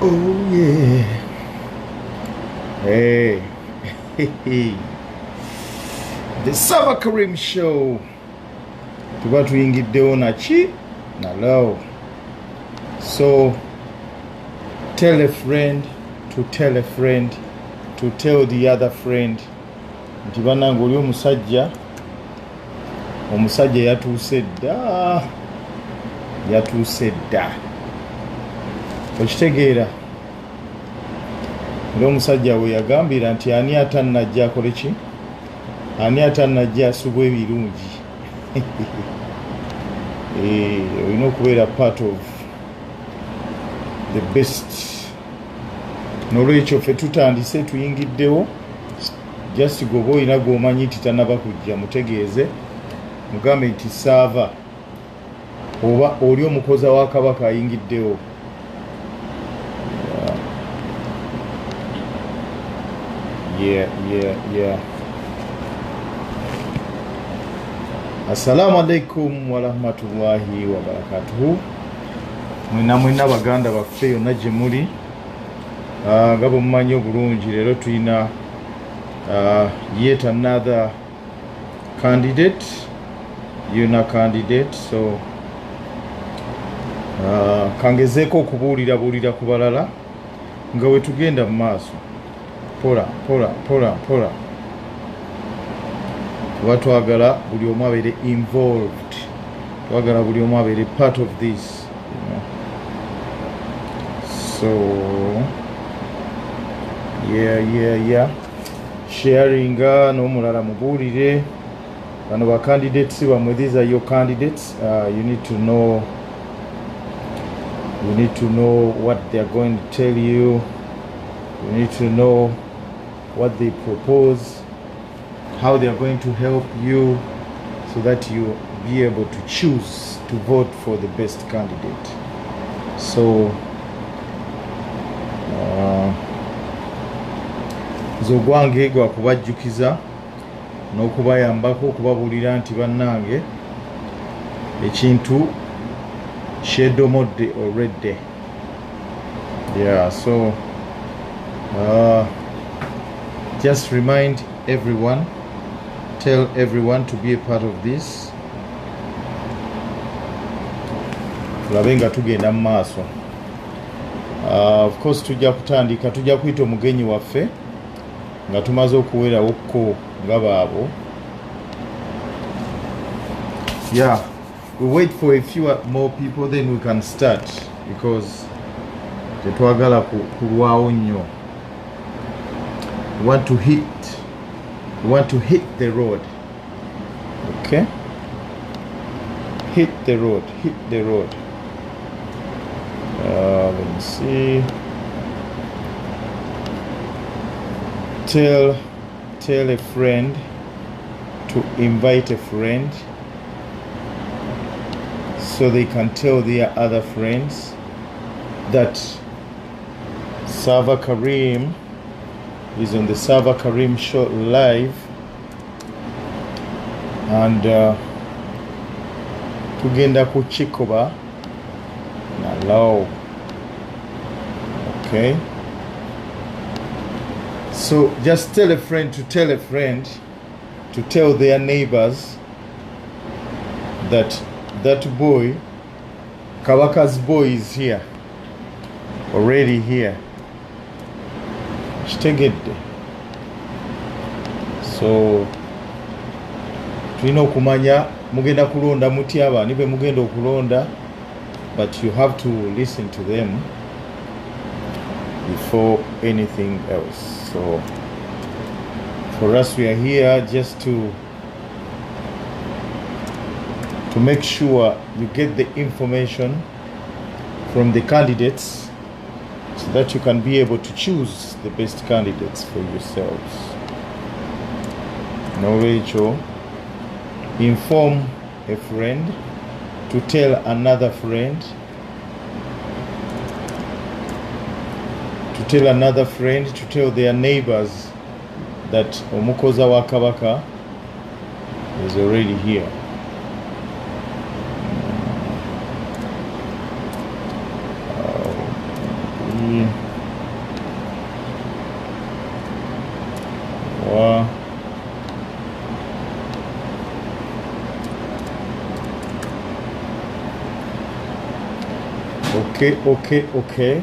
Oh yeah. Hey. The Sava Karim Show. Tuba tuyingiddewo naki nalo. So tell a friend to tell a friend to tell the other friend nti bannange oli omusajja yatuuse dda okitegeera era omusajja we yagambira nti ani atannajja akole ki ani atannajja asubwa ebirungi olina okubeera part of the best. Nolwekyo ffe tutandise tuyingiddewo just goba olina gwomanyi nti tanaba kujja mutegeeze mugambe nti saava oba oli omukoza wa kabaka ayingiddewo. Yeah. Assalamu alaikum wa rahmatullahi wa barakatuhu. Mwena baganda baffe yonna gye muli nga bwe mumanyi obulungi leero tulina yet another candidate, so kangezeeko okubuulira ku balala nga we tugenda mu maaso pola kuba twagala buli omu abeere involved, twagala buli omu abeere part of this, you know. So yeah sharing n'omulala mubuulire bano ba candidates bamwe. These are your candidates. You need to know what they are going to tell you. You need to know what they propose, how they are going to help you, so that you be able to choose to vote for the best candidate. So zogwange gwa kubajjukiza n'okubayambako okubabuulira nti bannange ekintu kyedomodde already. Yeah, so just remind everyone, tell everyone to be a part of this. Tulabe nga tugenda mu maaso. Of course tujja kuyita omugenyi waffe nga tumaze okuweerawokko nga baabo. Yeah, we wait for a few more people, then we can start, because tetwagala kulwawo nnyo. We want to hit the road. Okay, hit the road. Let me see. Tell a friend to invite a friend so they can tell their other friends that Sava Karim is on the Sava Karim show live, and tugenda kuchikoba nalo. Okay, so just tell a friend to tell a friend to tell their neighbors that boy, Kabaka's boy, is here, already here. Kitegedde. So tulina okumanya mugenda kulonda mutya abaani be mugenda okulonda, but you have to listen to them before anything else. So for us, we are here just to make sure you get the information from the candidates, so that you can be able to choose the best candidates for yourselves. Now, Rachel, inform a friend to tell another friend to tell their neighbors that omukoza wa kabaka is already here. Okay.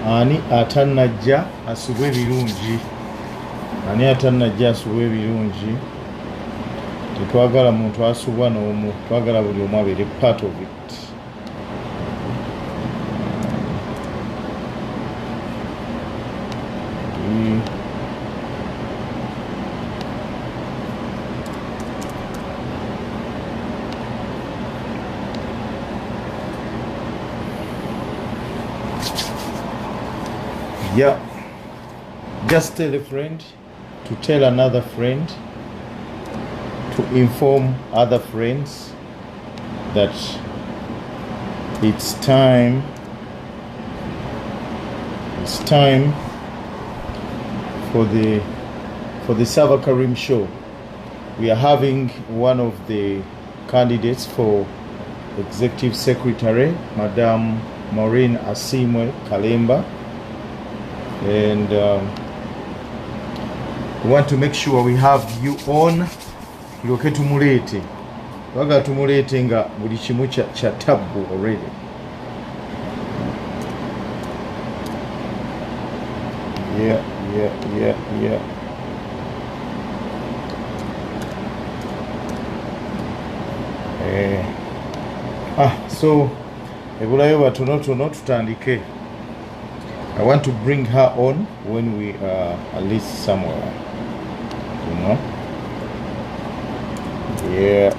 Ani atanajja asubwe ebirungi. Tetwagala muntu asubwa n'omu, twagala buli omu abeere part of it. Yeah, just tell a friend to tell another friend to inform other friends that it's time for the Sava Karim show. We are having one of the candidates for executive secretary, Madam Maureen Asiimwe Kalemba. And we want to make sure we have you on. Tuloke tumulete. Waga tumulete nga buli kimu kya tabu already. Yeah. So ebulayo batono tutandike. I want to bring her on when we are at least somewhere, you know. Yeah.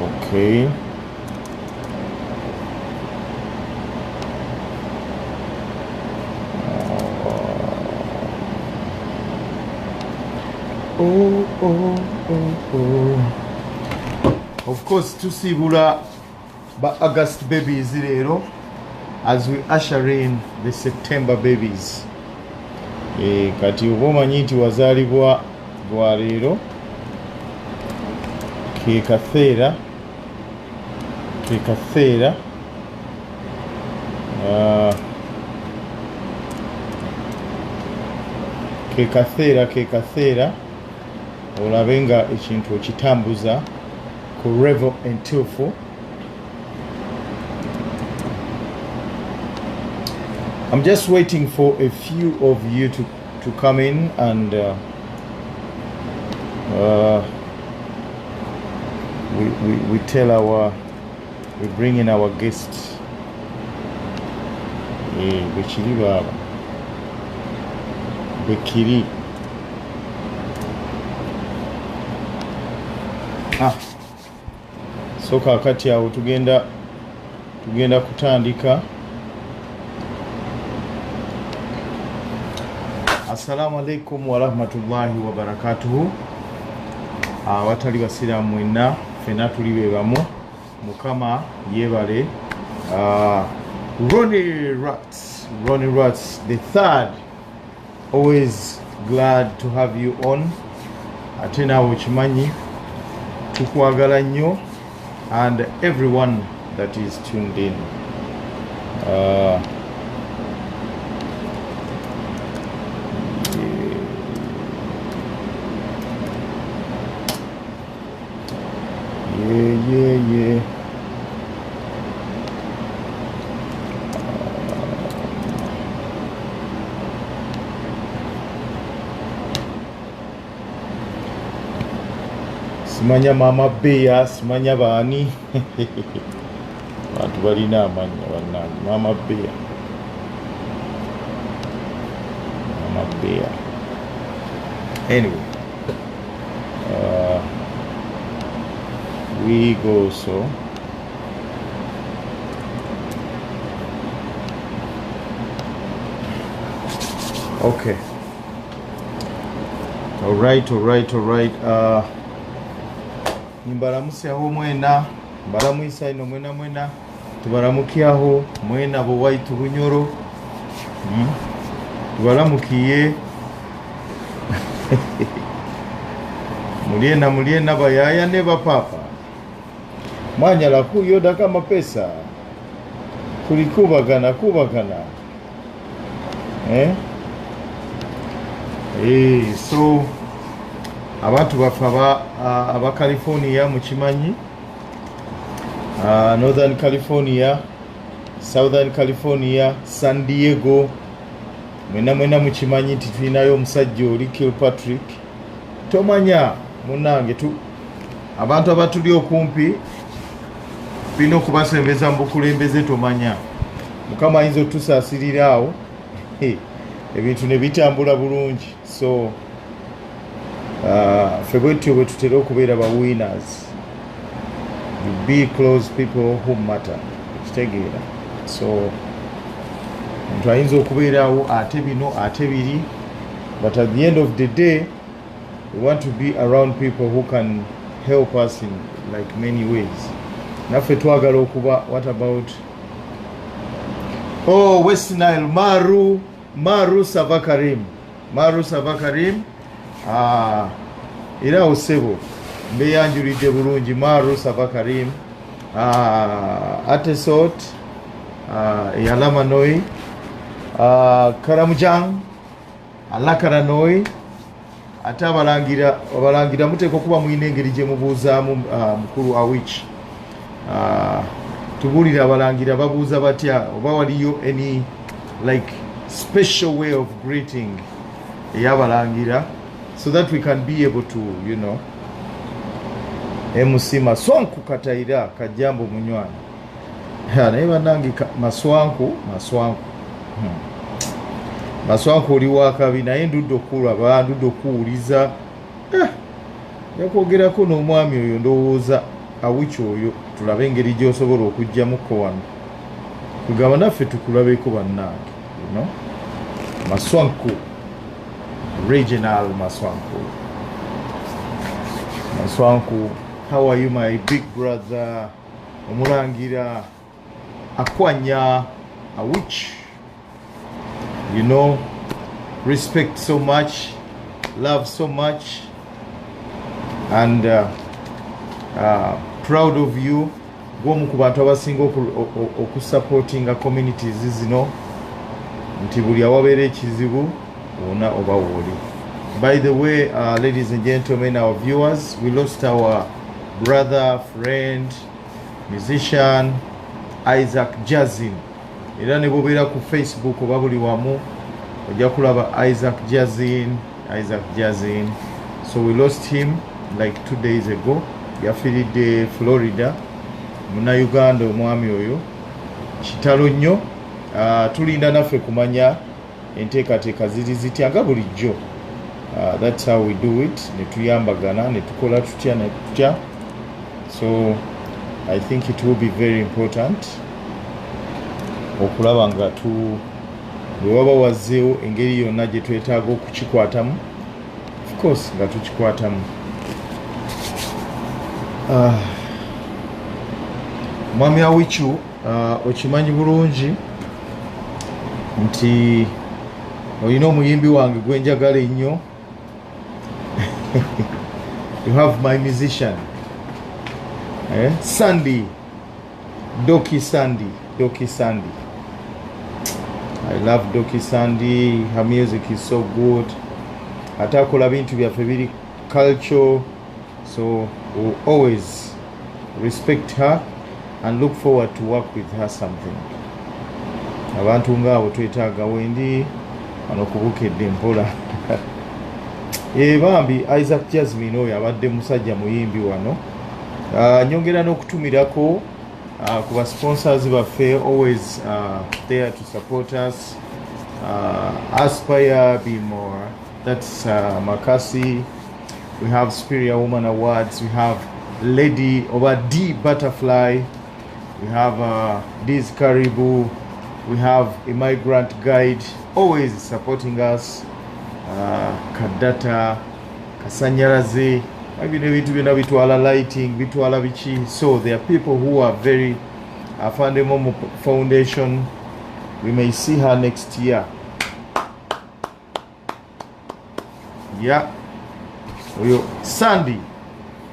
Okay. Of course, tusibula ba August babies lero as we usher in the September babies. Kati obomanyi nti wazalibwa bwa lero ke kaseera olabe nga ekintu okitambuza ku revo entuufu. I'm just waiting for a few of you to come in and we bring in our guests. Bekiri. So kakati awo tugenda kutandika. Assalamu alaikum wa rahmatullahi wa barakatuhu. Watali basiramu mwenna fena tuli bebamu mukama yebale. Ronnie Rats the third, always glad to have you on. Atena uchimanyi tukwagala nnyo, and everyone that is tuned in. Yeah. Simanya mama Bea, simanya bani. Bantu balina amanya bannange. Mama Bea. Anyway, we go so. Okay. All right. Nimbaramusyaho mwena, mbaramuisa ino mwena, tubaramukiyaho mwena bo waitu bunyoro. Tubaramukiye. Muliena bayaya ne bapapa. Mwanyala kuyoda kama pesa. Kulikubagana. So abantu baffe aba California mukimanyi, Northern California, Southern California, San Diego, mwena mukimanyi nti tulinayo omusajja oli Kilpatrick. Tomanya munange abantu abatuli okumpi tulina okubasembeza mu bukulembeze. Tomanya Mukama ayinza otusaasirira awo ebintu ne bitambula bulungi. So ffe bwetyo bwe tutera okubeera ba winners. You be close people who matter. Kitegeera. So omuntu ayinza okubeerawo ate bino ate biri, but at the end of the day we want to be around people who can help us in like many ways. Naffe twagala okuba, what about West Nile, Maru Savakarim. Era osebo mbeyanjulidde bulungi. Maru Savakarim, Atesot, Yalamanoi, Karamujang, Alakaranoi. Ate abalangira muteeka okuba mulina engeri gye mubuuzaamu mukulu Awich. Tubuulira abalangira babuuza batya, oba waliyo any like special way of greeting eyabalangira, so that we can be able to, you know. MC Maswanku Kataira Kajambo Munywani. Naye bannange Maswanku Maswanku oli wakabi, naye ndudde okulaba, ndudde okuwuliza yakwogerako n'omwami oyo. Ndowooza Awich oyo tulabe engeri gy'osobola okugjamuko wano, kugamba naffe tukulabeko bannange, you know. Maswanku Regional Maswanku, how are you my big brother? Omulangira Akwanya Awich, you know, respect so much, love so much, and proud of you. Gwomu ku bantu abasinga okusupportinga communities zino, nti buli awabeera ekizibu wona oba wooli. By the way, ladies and gentlemen, our viewers, we lost our brother, friend, musician, Isaac Jazin. Era ne bobeera ku Facebook oba buli wamu ojja kulaba Isaac Jazin. So we lost him like 2 days ago. Yafiiridde Florida. Muna Uganda omwami oyo kitalo nnyo. Tulinda naffe kumanya enteekateeka ziri zitya nga bulijjo. That's how we do it. Ne tuyambagana, ne tukola tutya ne tutya. So I think it will be very important okulaba nga bwe waba wazzeewo engeri yonna gye twetaaga okukikwatamu, of course nga tukikwatamu. Mwami Awichu, okimanyi bulungi nti olina omuyimbi wange gwe njagala ennyo. You have my musician, Sandy, Doki Sandy. I love Doki Sandy. Her music is so good. Atakola bintu byaffe biri culture, so we'll always respect her and look forward to work with her something. Abantu ngaabo twetaaga wendi wano kubukedde mpola. Bambi Isaac Jasmine oyo abadde musajja muyimbi wano. Nyongera n'okutumirako ku ba sponsors baffe, always there to support us. Aspire, Be More, that's Makasi. We have Superior Woman Awards. We have Lady over D Butterfly. We have Diz Karibu. We have a migrant guide always supporting us. Kadata, Kasanyaraze, ebintu byonna bitwala lighting, bitwala biki. So there are people who are very Afande Momo Foundation. We may see her next year. Yeah. Sandy,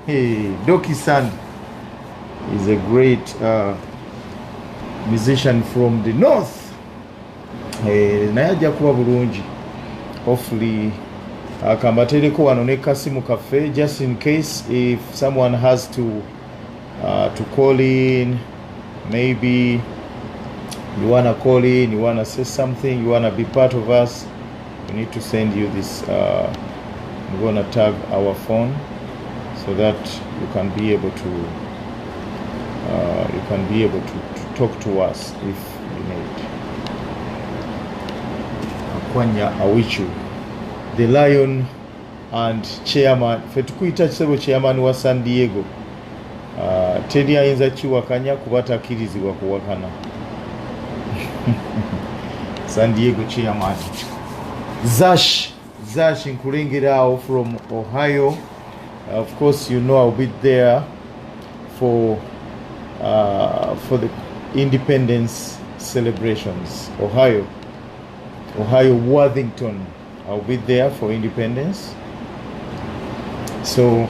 Doki Sandy is a great musician from the north. Naye ajja kuba bulungi. Hopefully Kambatereko wano ne kasimu kaffe just in case if someone has to call in. Maybe you wanna call in, you wanna say something, you wanna be part of us, we need to send you this. I'm gonna tag our phone so that you can be able to talk to us if you need. Akwanya Awichu, the Lion and chairman, fetukuita kisebo chairman wa San Diego. Tedi ayinza kiwakanya kuba takkirizibwa kuwakana. San Diego chairman. Zash nkulengera from Ohio. Of course, you know I'll be there for the independence celebrations. Ohio, Worthington. I'll be there for independence. So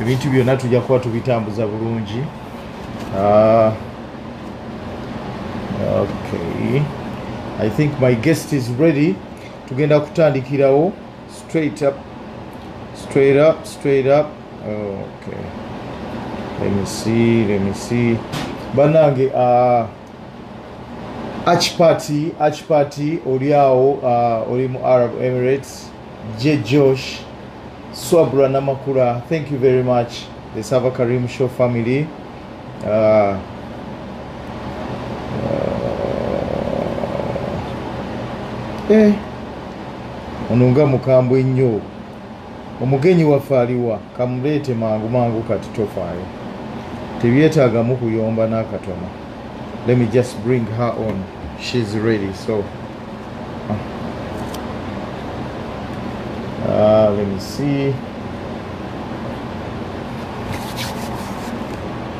ebintu byonna tujja kuba tubitambuza bulungi. Okay, I think my guest is ready. Tugenda kutandikirawo straight up. Okay, let me see banange. Arch party oliawo oli mu Arab Emirates. J Josh Swabra Namakura, thank you very much. The Sava Karim Show family. Onunga mukambwe nnyo. Omugenyi waffe aliwa, kamuleete mangu kati tofaayo. Tebyetaaga mu kuyomba n'akatono. Let me just bring her on. She's ready. So let me see.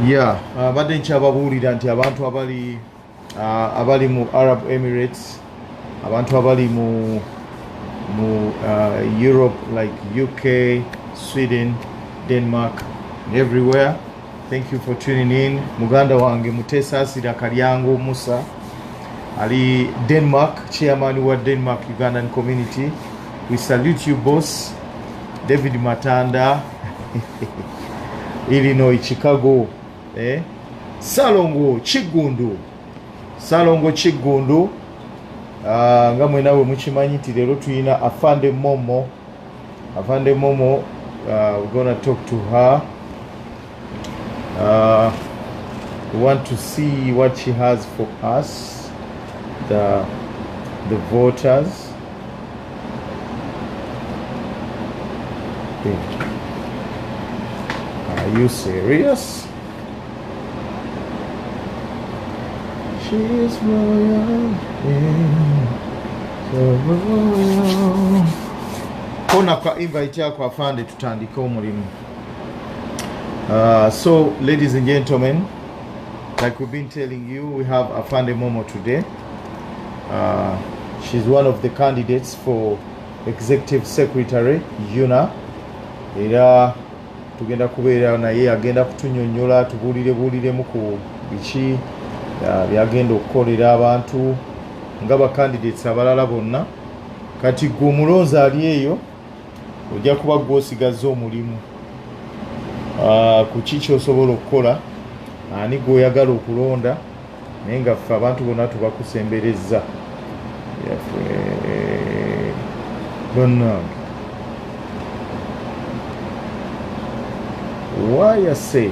Yeah, badde nkyababuulira nti abantu abali mu Arab Emirates, abantu abali mu Europe like UK, Sweden, Denmark, everywhere. Thank you for tuning in. Muganda wange Mutesasira Kalyango Musa ali Denmark, chairman wa Denmark Ugandan community. We salute you, boss. David Matanda, Illinois, Chicago, Salongo Chigundu. Nga mwenawe mukimanyi nti leero tuyina Afande Momo. We're gonna talk to her. We want to see what she has for us, the voters. Are you serious? She is royal, so royal. Kona kwa invite yako Afande tutandika omulimu. So ladies and gentlemen, like we've been telling you, we have Afande Momo today. She's one of the candidates for Executive Secretary UNA. Era tugenda kubeera naye agenda kutunyonnyola tubuuliremu ku biki byagenda okukolera abantu nga ba candidates abalala bonna. Kati gwe omulonzi ali eyo ojja kuba gw'osigazza omulimu. Ku ki ky'osobola okukola, ani gw'oyagala okulonda, naye nga ffe abantu bonna tubakusemberezza. Bannange, why I say?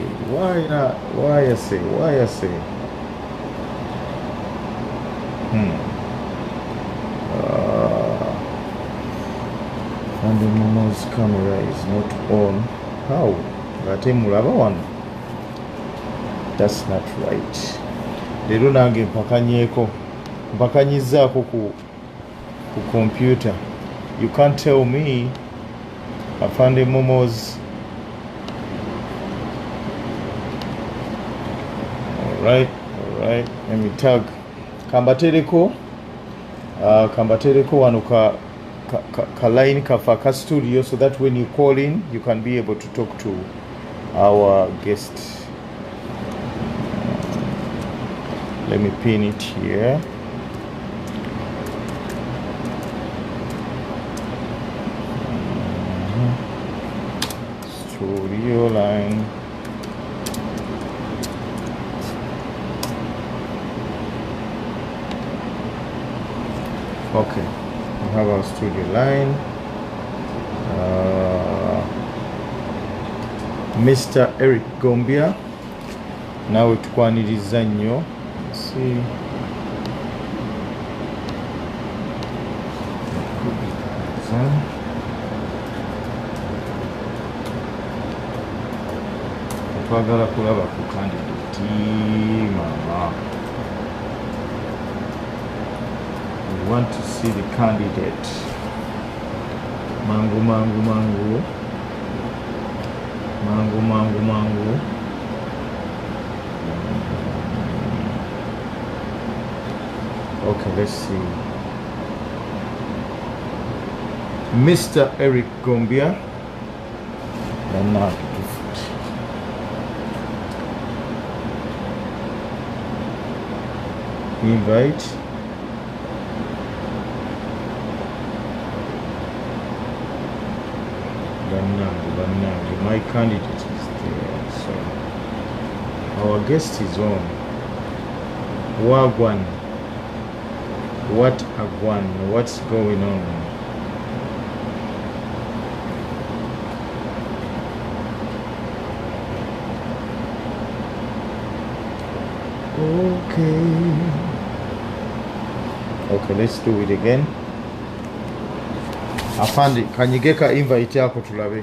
And the Momo's camera is not on. How? That's not right. Leero nange mpakanyizaako ku computer. You can't tell me Afande Momo's. All right. Let me tag Kambatereko wano ka line kafa ka studio, so that when you call in you can be able to talk to our guest. Let me pin it here. studio line. Okay, we have our studio line. Mr. Eric Gombia. Now tukwaniriza nnyo. See. Twagala kulaba ku candidate mama. We want to see the candidate. Mangu. Okay, let's see. Mr. Eric Gombia. And now invite. My candidate is there, so our guest is on. Wagwan. What agwan? What's going on? Okay, let's do it again. Afande, can you get an invite yako tulabe?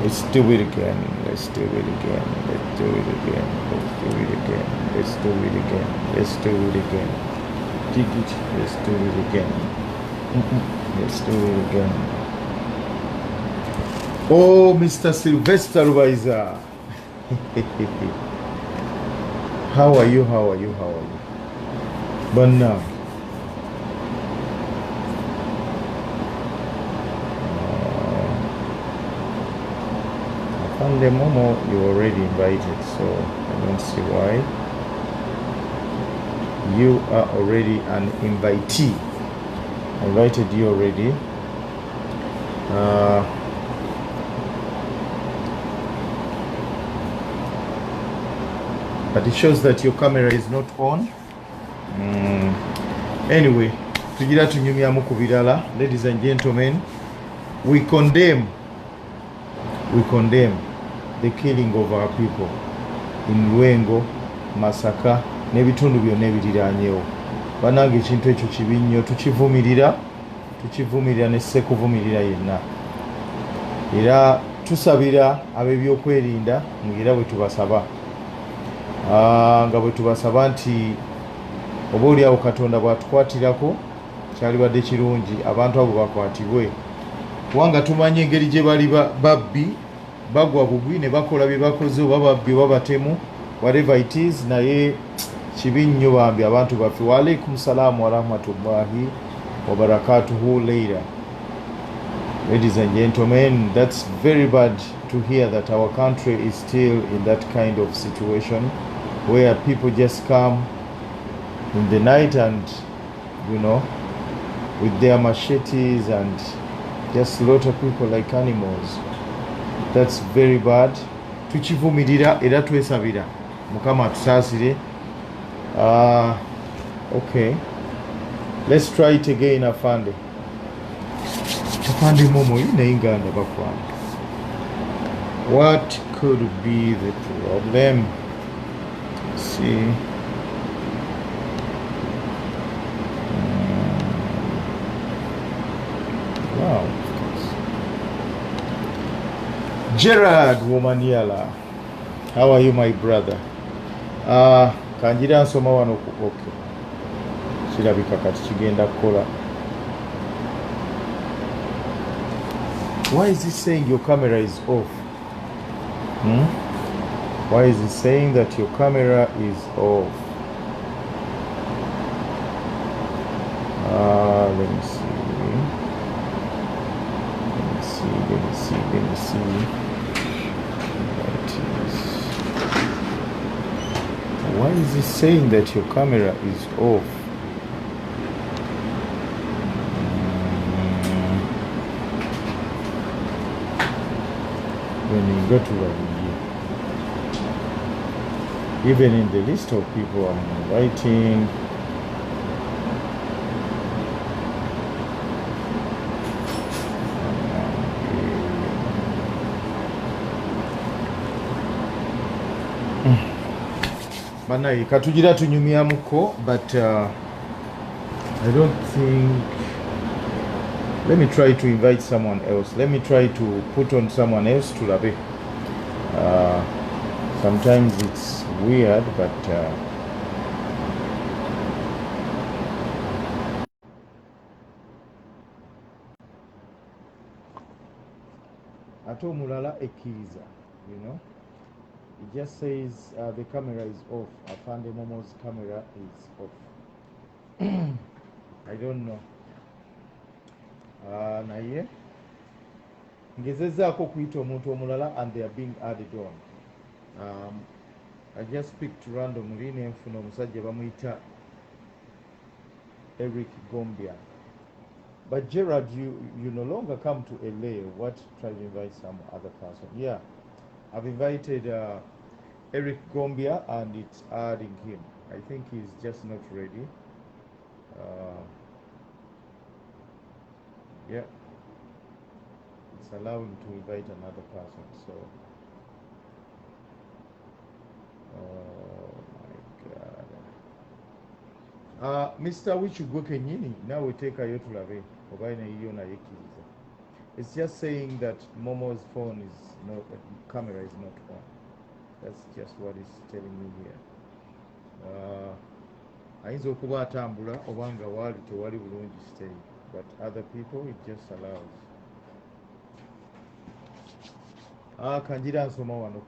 Let's do it again. Let's do it again. Let's do it again. Let's do it again. Let's do it again. Let's do it again. Let's do it again. Let's do it again. Oh, Mr. Sylvester Rubaiza. How are you? But now, Afande Momo, you already invited, so I don't see why. You are already an invitee. I invited you already. But it shows that your camera is not on. Anyway, tugira tunyumya ku birala. Ladies and gentlemen, we condemn the killing of our people in Lwengo, Masaka, n'ebitundu byonna ebiriranyewo. Banange ekintu ekyo kibi nnyo, tukivumirira ne sekuvumirira yenna. Era tusabira ab'ebyokwerinda ngira bwe tubasaba. Nga bwe tubasaba nti oboolyawo Katonda bw'atukwatirako kyalibadde kirungi abantu abo bakwatibwe. Kubanga tumanyi engeri gye bali babbi bagwa bugwi ne bakola bye bakoze oba babbi oba batemu whatever it is, naye kibi nnyo bambi abantu baffe. Wa alaikum salaamu wa rahmatullahi wa barakatuhu later. Ladies and gentlemen, that's very bad to hear that our country is still in that kind of situation where people just come in the night and, you know, with their machetes and just slaughter people like animals. That's very bad. Tukivumirira era twesabira Mukama tusaasire. Okay, let's try it again. Afande Momo, you nainganda bakwana. What could be the problem? Let's see. Wow. Gerard Womaniala, how are you, my brother? Kanjira nsoma wano ku okay. Kirabika kati kigenda kukola. Why is it saying your camera is off? Why is it saying that your camera is off? Let me see. Why is it saying that your camera is off? tuninga tulabiye. Even in the list of people I'm inviting, banaye katugira tunyumyamuko, but I don't think. Let me try to invite someone else. Let me try to put on someone else to love it. Sometimes it's weird, but ato mulala ekkiriza, you know. It just says the camera is off. Afande Momo's camera is off. I don't know. Naye ngezezaako okuyita omuntu omulala and they are being added on. I just picked randomly nenfuna omusajja bamuyita Eric Gombia. But Gerard, you no longer come to LA. What? Try to invite some other person. Yeah, I've invited Eric Gombia and it's adding him. I think he's just not ready. Yeah, it's allowing to invite another person. So, oh my God. Mr. Wichugwe Kenyini, now we take a yotulave. It's just saying that Momo's phone is not, camera is not on. That's just what it's telling me here. Ayinza okuba atambula obanga wali tewali bulungi stay, but other people it just allows. Kanjira nsoma wano.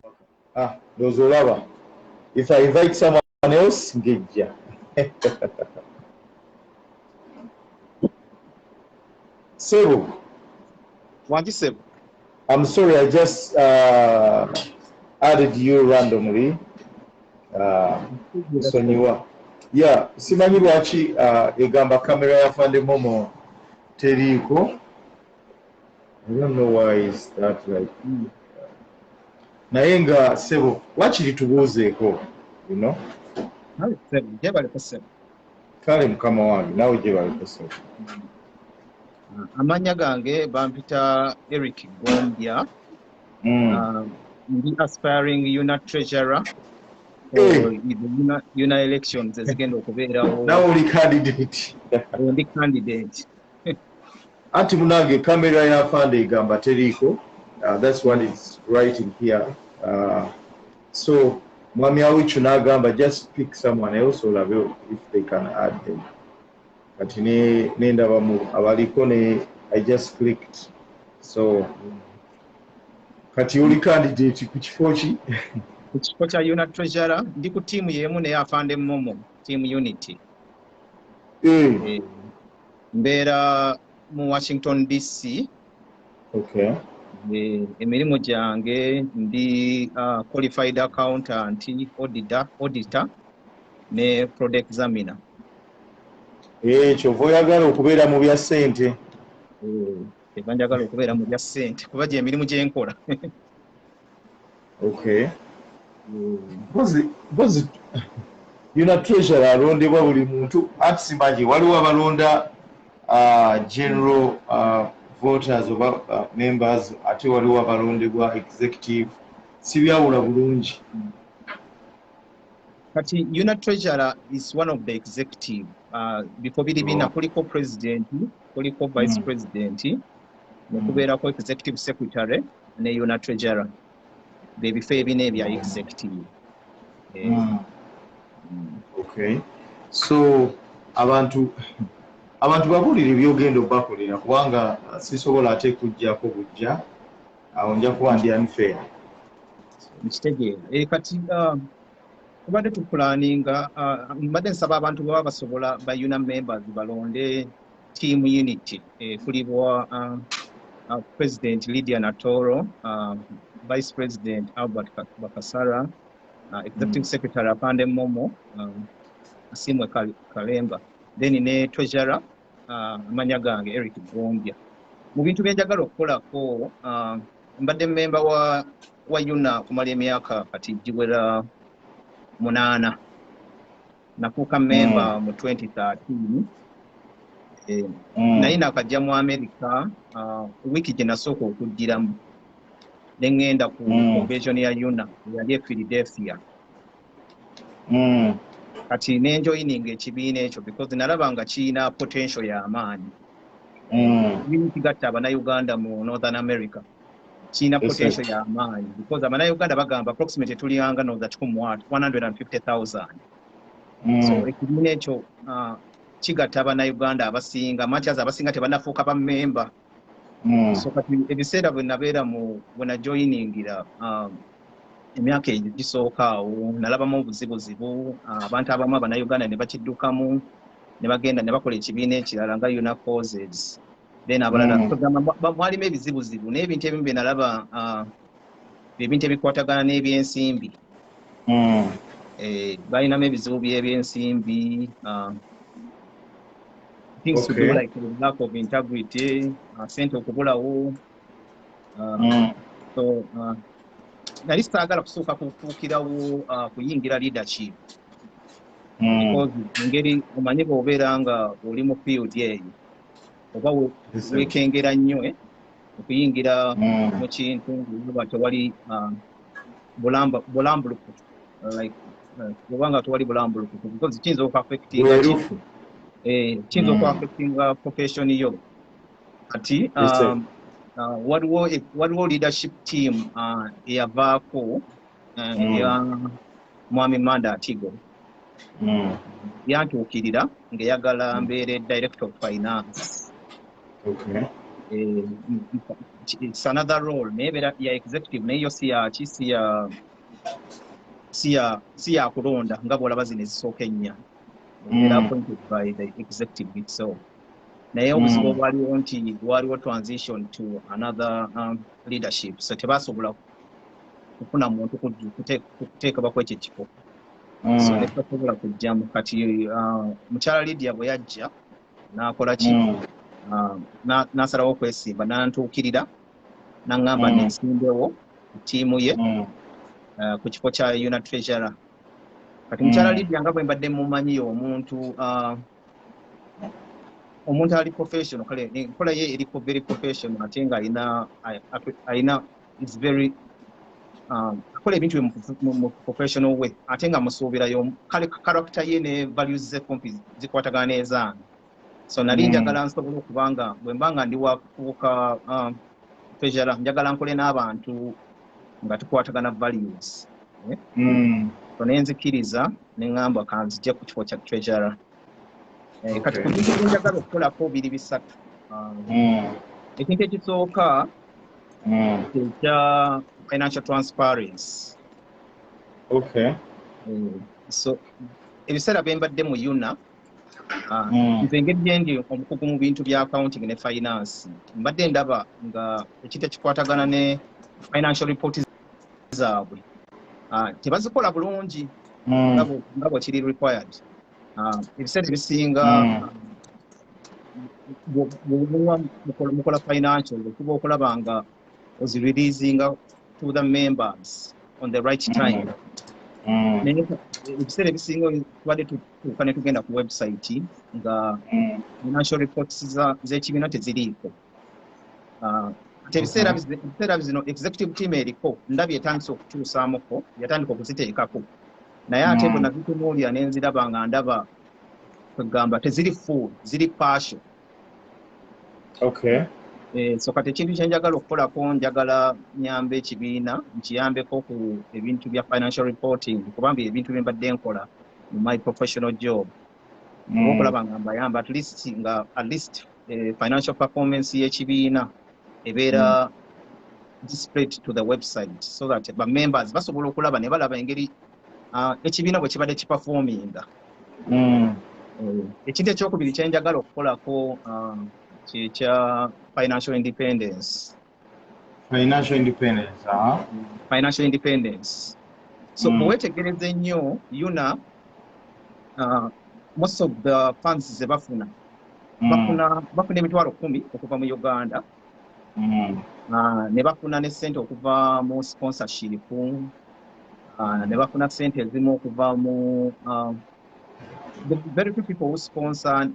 Those olaba. If I invite someone else, ngejja. Sebo. Wanti Sebo. I'm sorry, I just added you randomly. Sonyiwa. Yeah, simanyi lwaki egamba kamera ya Afande Momo teriiko. I don't know why is that like. Naye nga Sebo, wakiri tubuuzeeko, you know? Kale mukama wange, naawe gye baliko Sebo. Amanya gange bampita Eric Gombia. Ndi aspiring UNA treasurer for the UNA elections ezigenda okubeerawo. Now oli candidate. Ndi candidate. Anti munange kamera ya Afande egamba teriiko. That's what it's writing here. So mwami awichu n'agamba just pick someone else olabe if they can add them. Kati nendaba mu abaliko ne I just clicked. So kati oli candidate ku kifo ki? Ku kifo kya UNA treasurer ndi ku team y'emu ne Afande Momo, team Unity. Mbeera mu Washington DC. Okay. Emirimu gyange ndi qualified accountant, auditor ne product examiner. Kyova oyagala okubeera mu bya ssente. Eba njagala okubeera mu bya ssente kuba gye emirimu gye nkola. Okay. Bozi UNA treasurer alondebwa buli muntu ati simanyi waliwo abalonda general voters oba members ate waliwo abalondebwa executive sibyawula bulungi. Kati UNA treasurer is one of the executive. Before bina kuliko president, kuliko vice president, nekubeerako executive secretary ne UNA treasurer. Bebifo ebina ebya executive. Okay. So abantu babulire byogenda obakolera kubanga sisobola ate kujjako bujja awo nja kuba ndi unfair. Nkitegeera. Kati tubadde tupulaninga mbadde nsaba abantu baba basobola ba UNA members balonde team Unity kulibwa President Lydia Natoro, Vice President Albert Bakasara, Executive Secretary Afande Momo, Asiimwe Kalemba, then ne Treasurer amanya gange Eric Gombia. Mu bintu bye njagala okukolako mbadde member wa UNA kumala emyaka kati giwera 8. Nafuuka member mu 2013. Naye nakajja mu America wiiki gye nasooka okuddiramu ne ngenda ku convention ya UNA yali e Philadelphia. Kati ne joining ekibiina ekyo because nalaba nga kiina potential y'amaanyi. Ekibiina kigatta Abannayuganda mu Northern America kiina potential y'amaanyi because Abannayuganda bagamba approximately tuliyanga no that 150,000. So ekibiina ekyo kigatta Abannayuganda abasinga machaza abasinga tebannafuuka ba member. So kati ebiseera bwe nabeera bwe najoyiningira emyaka egisooka awo nalabamu obuzibuzibu abantu abamu Abannayuganda ne bakiddukamu ne bagenda ne bakola ekibiina ekirala nga UNA causes. Then abalala mwalimu ebizibuzibu n'ebintu ebimu bye nalaba ebintu ebikwatagana n'ebyensimbi. Balinamu ebizibu by'ebyensimbi. Things to do like lack of integrity, sente okubulawo. So nali saagala kusooka kufuukirawo kuyingira leadership because engeri omanyi bw'obeera nga oli mu field eyo oba weekengera nnyo okuyingira mu kintu nga tewali bulambulukutu oba nga tewali bulambulukutu because kiyinza okuaffectinga kiyinza okuaffectinga profession yo. Kati waliwo leadership team eyavaako eya Mwami Manda Atigo yantuukirira ng'eyagala mbeere director of finance. It's another role naye ya executive naye yo si ya kulonda nga bw'olaba zino ezisooka ennya era appointed by the executive itself. Naye obuzibu obwaliwo nti waliwo transition to another leadership, so tebasobola kufuna muntu kuteekebwa kwekyo ekifo. So netasobola kujjamu. Kati mukyala Lydia bwe yajja n'akola ki n'asalawo okwesimba n'antuukirira n'aŋŋamba nensimbewo ttiimu ye ku kifo kya UNA treasurer. Kati mukyala Lydia nga bwe mbadde mumanyi omuntu ali professional kale enkola ye eriko very professional ate nga alina is very akola ebintu mu professional way ate nga musuubirayo kale character ye ne values ze kumpi zikwatagana ezange. So nali njagala nsobola okubanga bwe mbanga ndi wakufuuka treasurer njagala nkole n'abantu nga tukwatagana values. So nenzikiriza ne ngamba kanzije ku kifo kya treasurer. Kati ku bintu njagala okukolako biri bisatu. Ekintu ekisooka ekya financial transparency. So ebiseera bye mbadde mu UNA nze engeri gye ndi omukugu mu bintu bya accounting ne finance mbadde ndaba nga ekintu ekikwatagana ne financial reports zaabwe tebazikola bulungi nga bwe kiri required. Ebiseera ebisinga mukola financial okuba okulaba nga ozireleasinga to the members on the right time. Ebiseera ebisinga tubadde tutuuka ne tugenda ku website nga financial reports z'ekibiina teziriiko. Ebiseera bino executive team eriko ndabye etandise okukyusaamuko yatandika okuziteekako naye ate bwe nazitunuulira ne nziraba nga ndaba kwegamba teziri full ziri partial. So kati ekintu kye njagala okukolako njagala nyambe ekibiina nkiyambeko ku ebintu bya financial reporting kubanga ebintu bye mbadde nkola mu my professional job okulaba nga mbayamba at least financial performance y'ekibiina ebeera displayed to the website so that ba members basobola okulaba ne balaba engeri ekibiina bwe kibadde kiperforminga. Ekintu ekyokubiri kye njagala okukolako kyekya financial independence. Financial independence. So bwe weetegereza ennyo UNA most of the funds ze bafuna emitwalo 10 okuva mu Uganda ne bafuna ne ssente okuva mu sponsorship, ne bafuna ssente ezimu okuva mu the very few people who sponsor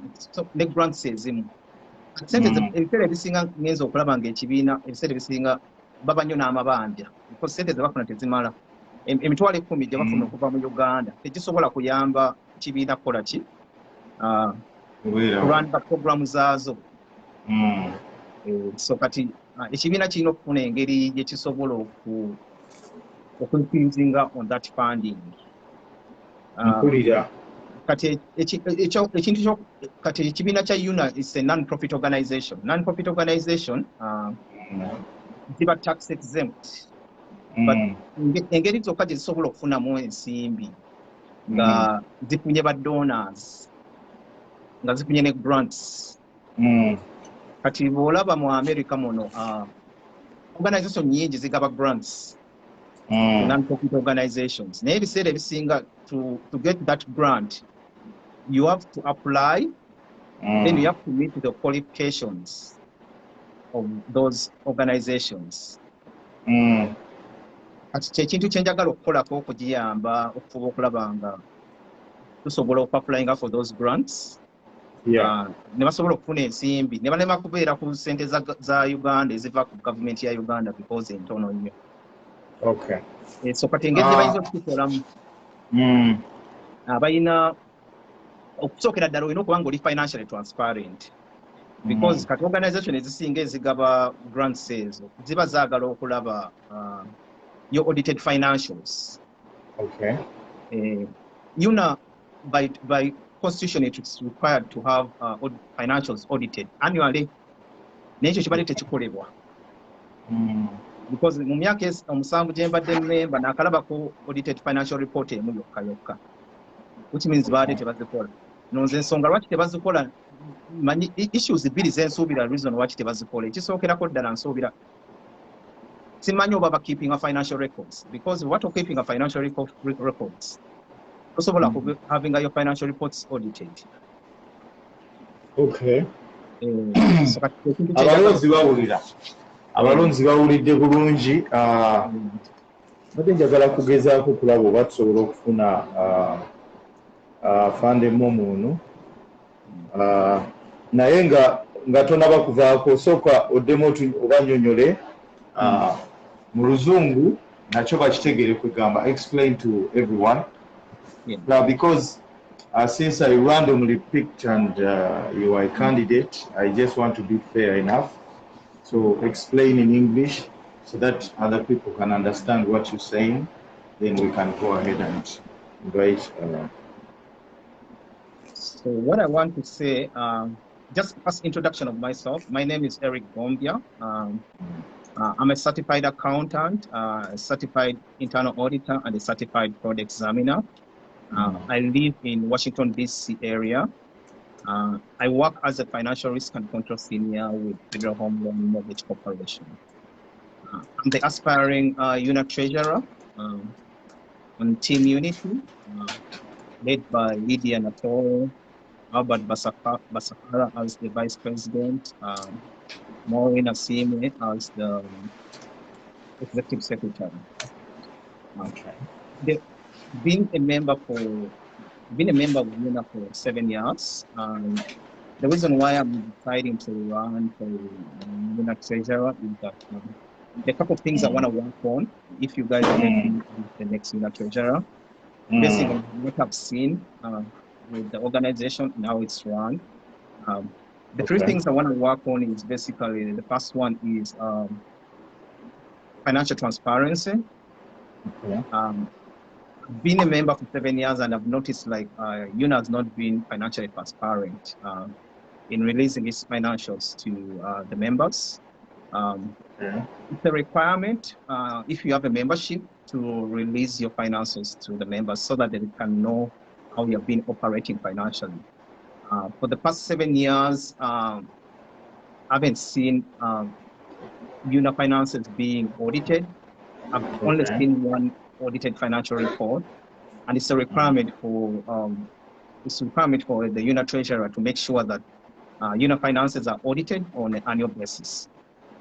ne grants ezimu. Ssente ebiseera ebisinga ngenza okulaba ng'ekibiina ebiseera ebisinga baba nnyo n'amabanja because ssente ze bafuna tezimala. Emitwalo 10 gye bafuna okuva mu Uganda tegisobola kuyamba kibiina kukola ki kulwanyisa programu zaazo. So kati ekibiina kirina okufuna engeri gye kisobola okuinfusinga on that funding. Kati ekintu kati ekibiina kya UNA is a non-profit organization. Non-profit organization ziba tax exempt. But engeri zokka gye zisobola okufunamu ensimbi nga zifunye ba donors, nga zifunye ne grants. Kati bw'olaba mu America muno organization nyingi zigaba grants to non-profit organizations. Naye ebiseera ebisinga to get that grant you have to apply, then you have to meet the qualifications of those organizations. Kati kyekintu kyenjagala okukolako okugiyamba okufuba okulaba nga tusobola okuapplyinga for those grants. Ne basobola okufuna ensimbi ne balema kubeera ku ssente za Uganda eziva ku gavumenti ya Uganda because entono nnyo. So kati engeri gye bayinza okukikolamu bayina okusookera ddala olina okuba nga oli financially transparent because kati organization ezisinga ezigaba grants ezo ziba zaagala okulaba your audited financials. UNA by constitution it is required to have financials audited annually. Nekyo kibadde tekikolebwa because mu myaka omusanvu gye mbadde member nakalabako audited financial report emu yokka, which means baadde tebazikola. Nonze ensonga lwaki tebazikola manyi issues bbiri zensuubira reason lwaki tebazikola. Ekisookerako ddala nsuubira simanyi oba keeping a financial records because what of keeping a financial records osobola having your financial reports audited. Abalonzi bawulidde bulungi. Badde njagala kugezaako kulaba oba tusobola okufuna Afande Momo ono naye nga tonaba kuvaako sooka oddemu oba nnyonnyole mu Luzungu nakyo bakitegere kwegamba explain to everyone. Because since I randomly picked and you are a candidate, I just want to be fair enough. So explain in English so that other people can understand what you're saying. Then we can go ahead and invite. So what I want to say, just as introduction of myself, my name is Eric Gombia. I'm a certified accountant, a certified internal auditor, and a certified fraud examiner. I live in Washington, D.C. area. I work as a financial risk and control senior with Federal Home Loan Mortgage Corporation. I'm the aspiring UNA treasurer on Team Unity, led by Lydia Natoro, Albert Basakara as the vice president, Maureen Asiimwe as the executive secretary. Being a member of UNA for 7 years. The reason why I'm deciding to run for UNA treasurer is that there are a couple of things I want to work on. If you guys are the next UNA treasurer, basically what I've seen with the organization and how it's run. The three things I want to work on is basically the first one is financial transparency. Been a member for 7 years and I've noticed like UNA has not been financially transparent in releasing its financials to the members. It's a requirement if you have a membership to release your finances to the members so that they can know how you have been operating financially. For the past 7 years, I haven't seen UNA finances being audited. I've only seen one audited financial report, and it's a requirement for the UNA treasurer to make sure that UNA finances are audited on an annual basis.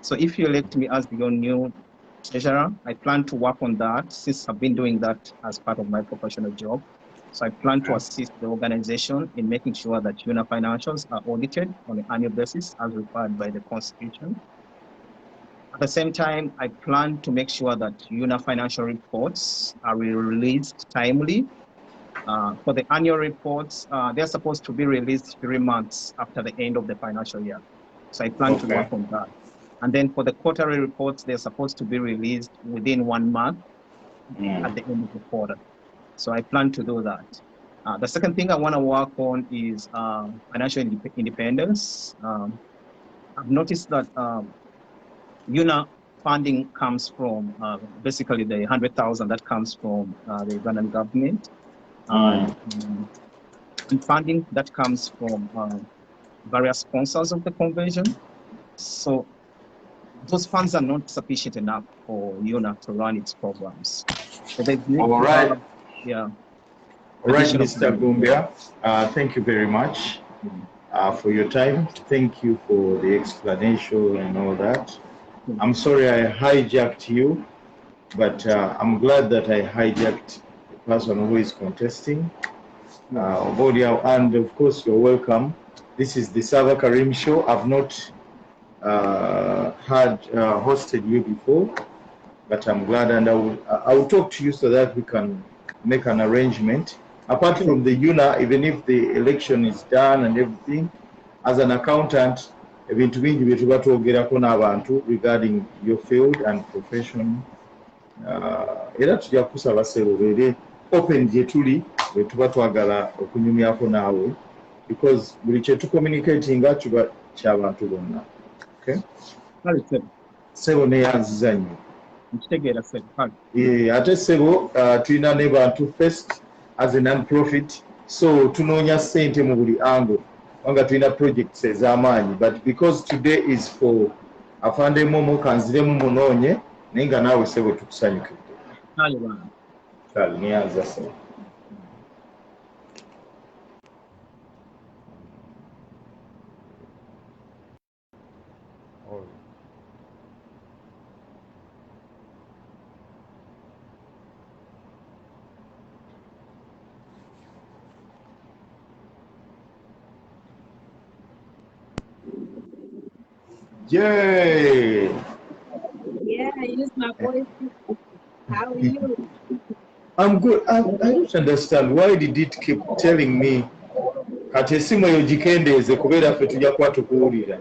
So if you elect me as your new treasurer, I plan to work on that since I've been doing that as part of my professional job. So I plan to assist the organization in making sure that UNA financials are audited on an annual basis as required by the Constitution. At the same time, I plan to make sure that UNA financial reports are released timely. For the annual reports, they're supposed to be released 3 months after the end of the financial year. So I plan to work on that. And then for the quarterly reports, they're supposed to be released within 1 month at the end of the quarter. So I plan to do that. The second thing I want to work on is financial independence. I've noticed that UNA funding comes from basically the 100,000 that comes from the Ugandan government, and funding that comes from various sponsors of the convention. So those funds are not sufficient enough for UNA to run its programs. So they need All right. Yeah. All right, Mr. Gumbia, thank you very much for your time. Thank you for the explanation and all that. I'm sorry I hijacked you, but I'm glad that I hijacked the person who is contesting. And of course, you're welcome. This is the Sava Karim show. I've not hosted you before, but I'm glad, and I will talk to you so that we can make an arrangement. Apart from the UNA, even if the election is done and everything, as an accountant, ebintu bingi bye tuba twogerako n'abantu regarding your field and profession. Era tujja kusaba ssebo beere open gye tuli bwe tuba twagala okunyumyako naawe, because buli kye tucommunicatinga kiba ky'abantu bonna. Okay? Ssebo neeyanziza nnyo. Ate ssebo tulina ne bantu first as a non-profit, so tunoonya ssente mu buli angle wanga tulina projects ez'amaanyi, but because today is for Afande Momo kanziremu munoonye naye nga naawe ssebo tukusanyukidde. Kale neeyanziza ssebo. Yay! Yeah, I use my voice. How are you? I'm good. I don't understand. Why did it keep telling me kati esimu eyo gikendeeze kubeera ffe tujja kuba tukuwulira.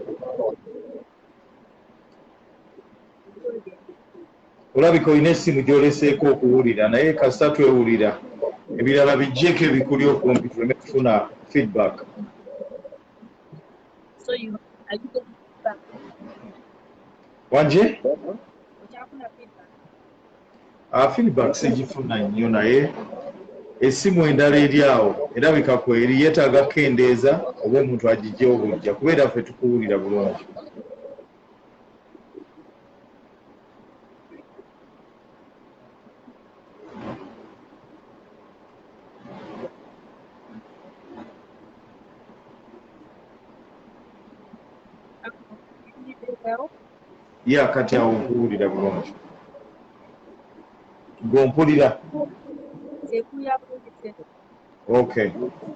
Olabika olina essimu gy'oleseeko okuwulira naye kasita twewulira ebirala bijjeko ebikuli okumpi tuleme kufuna feedback. So you are you getting feedback? Wanje? Feedback sigifuna nnyo naye essimu endala eri awo erabika kweri yeetaaga kukendeeza oba omuntu agiggye obujja kubeera ffe tukuwulira bulungi. Yeah, kati awo nkuwulira bulungi. Gompulira. Okay,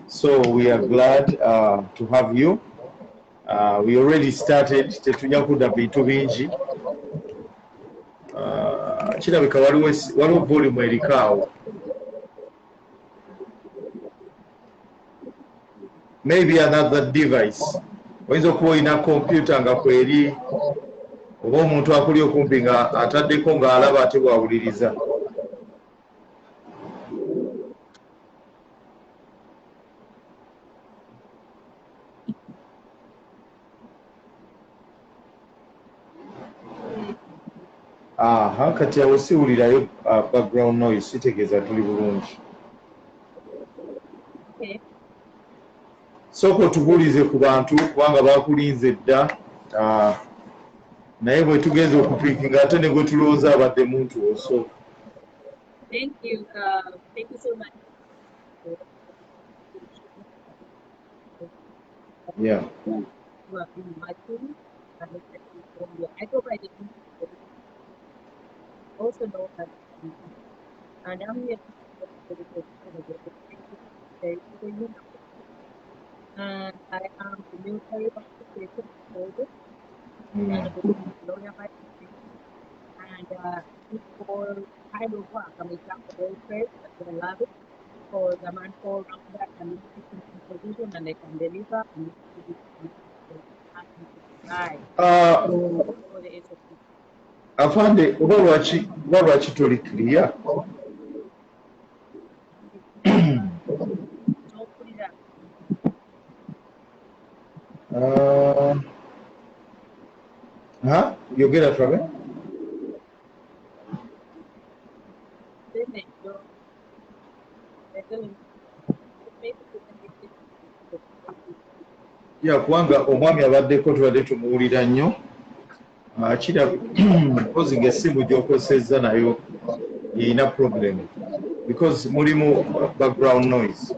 so we are glad to have you. We already started. Tetujja kudda bintu bingi. Kirabika waliwo volume eriko awo. Maybe another device. Oyinza okuba olina computer nga kweri oba omuntu akuli okumpi nga ataddeko ng'alaba ate bw'awuliriza. Kati awo siwulirayo background noise, sitegeeza tuli bulungi. Sooka otubuulize ku bantu kubanga baakulinze dda, naye bwe tugenza okutwikinga ate ne gwe tulowooza abadde muntu oso. Thank you so much. Yeah. I go by the And I'm here to and I am the military officer holder and a lawyer by and for kind of work. I'm a jack of all trades, but I love it because I'm on all around that and in position and I can deliver and for the SOP. Afande, oba lwaki toli clear? Yogera turabe? Ya kubanga omwami abaddeko tubadde tumuwulira nnyo. Mpozi ng'essimu gy'okozesezza nayo erina problem because mulimu background noise.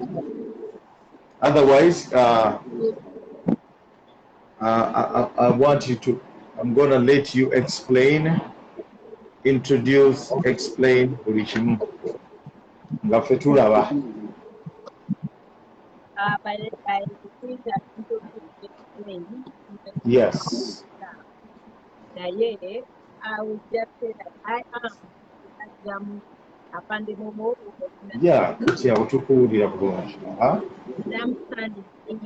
Otherwise, I want you to, I'm going to let you explain, introduce, explain buli kimu nga ffe tulaba. By the thing that people explain. Yes. I would just say that I am Afande Momo. Yeah, kutya otukuwulira bulungi. I'm standing in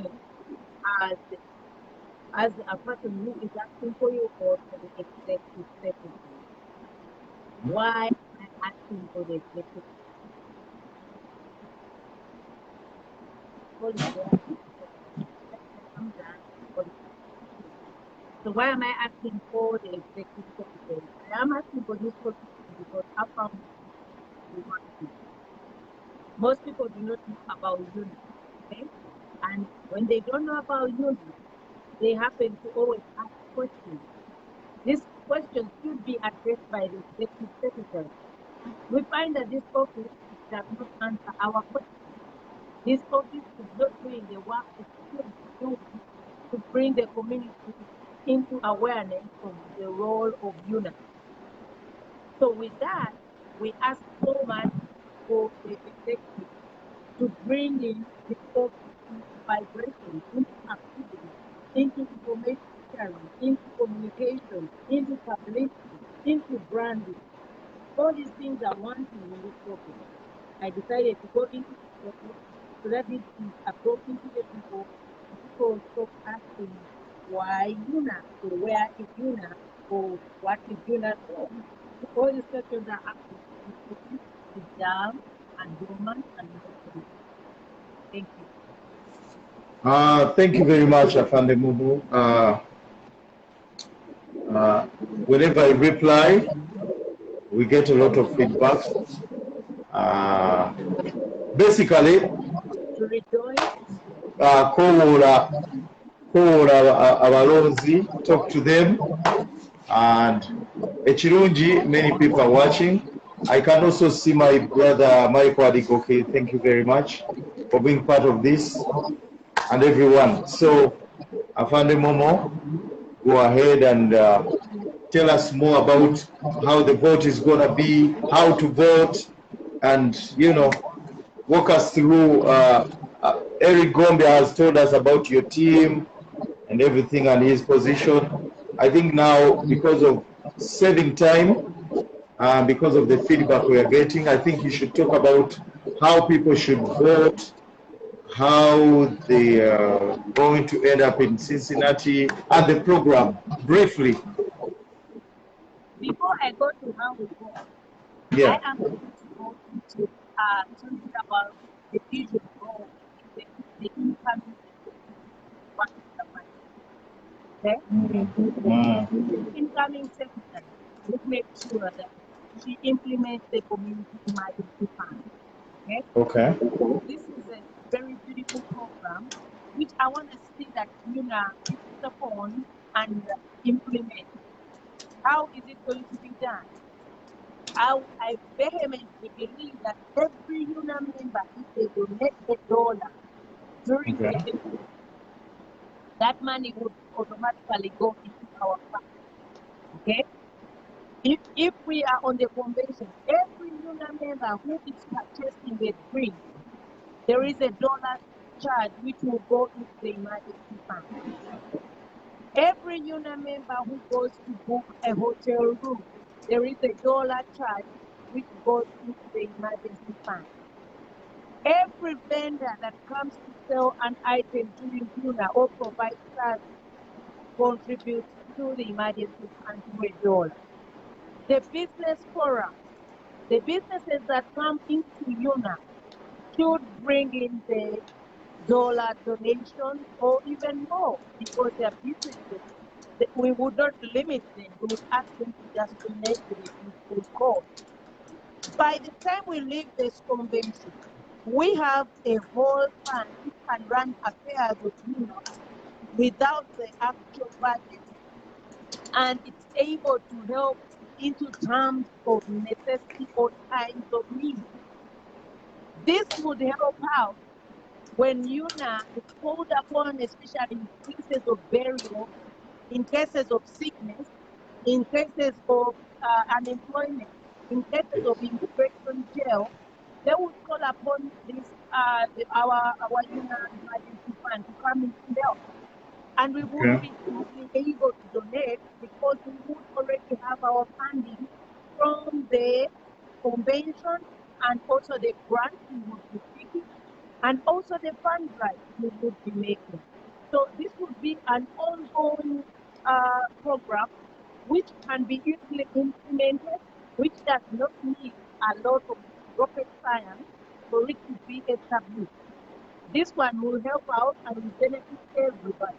as a person who is asking for you or for the executive secretary. Why am I asking for the executive? So why am I asking for the executive secretary? I am asking for this position because I found most people do not know about unity, okay? And when they don't know about unity, they happen to always ask questions. This question should be addressed by the executive secretary. We find that this office does not answer our questions. This office is not doing the work it should do to bring the community into awareness of the role of unity. So with that, we ask so much for the executive to bring in the office into vibration, into activity, into information sharing, into communication, into publicity, into branding. All these things are wanting in this office. I decided to go into this office so that this is approaching to the people. People stop asking why UNA, or where is UNA, or what is UNA for? All these questions are asking. It's down and dormant and not. Thank you. Thank you very much, Afande Mumu. Whenever I reply, we get a lot of feedback. Basically, To rejoice. Call abalonzi, talk to them, and ekirungi, many people are watching. I can also see my brother Michael Adigoke. Thank you very much for being part of this, and everyone. So, Afande Momo, go ahead and tell us more about how the vote is going to be, how to vote, and, you know, walk us through. Eric Gombe has told us about your team and everything and his position. I think now, because of saving time, because of the feedback we are getting, I think you should talk about how people should vote, how they are going to end up in Cincinnati, and the program, briefly. Before I go to how we vote, Yeah. I am going to go into something about the vision of the incoming. Okay? The incoming secretary will make sure that she implements the community emergency plan. Okay? Okay. This is a very beautiful program, which I want to see that UNA picks upon and implement. How is it going to be done? I vehemently believe that every UNA member, if they donate $1 during the day, that money would automatically go into our fund. Okay? If we are on the convention, every UNA UNA member who is purchasing a drink, there is a dollar charge which will go into the emergency fund. Every UNA member who goes to book a hotel room, there is a dollar charge which goes into the emergency fund. Every vendor that comes to sell an item during UNA or provide service contributes to the emergency fund to $1. The business forum, the businesses that come into UNA should bring in the dollar donation or even more because they are businesses. We would not limit them. We would ask them to just donate to the full cause. By the time we leave this convention, we have a whole fund which can run affairs of UNA without the actual budget, and it's able to help into terms of necessity or times of need. This would help out when UNA is called upon, especially in cases of burial, in cases of sickness, in cases of unemployment, in cases of immigration jail. They would call upon this our UNA emergency fund to come in to help. And we would be easily able to donate because we would already have our funding from the convention and also the grant we would be seeking and also the fund drive we would be making. So this would be an ongoing program which can be easily implemented, which does not need a lot of rocket science for it to be established. This one will help out and will benefit everybody.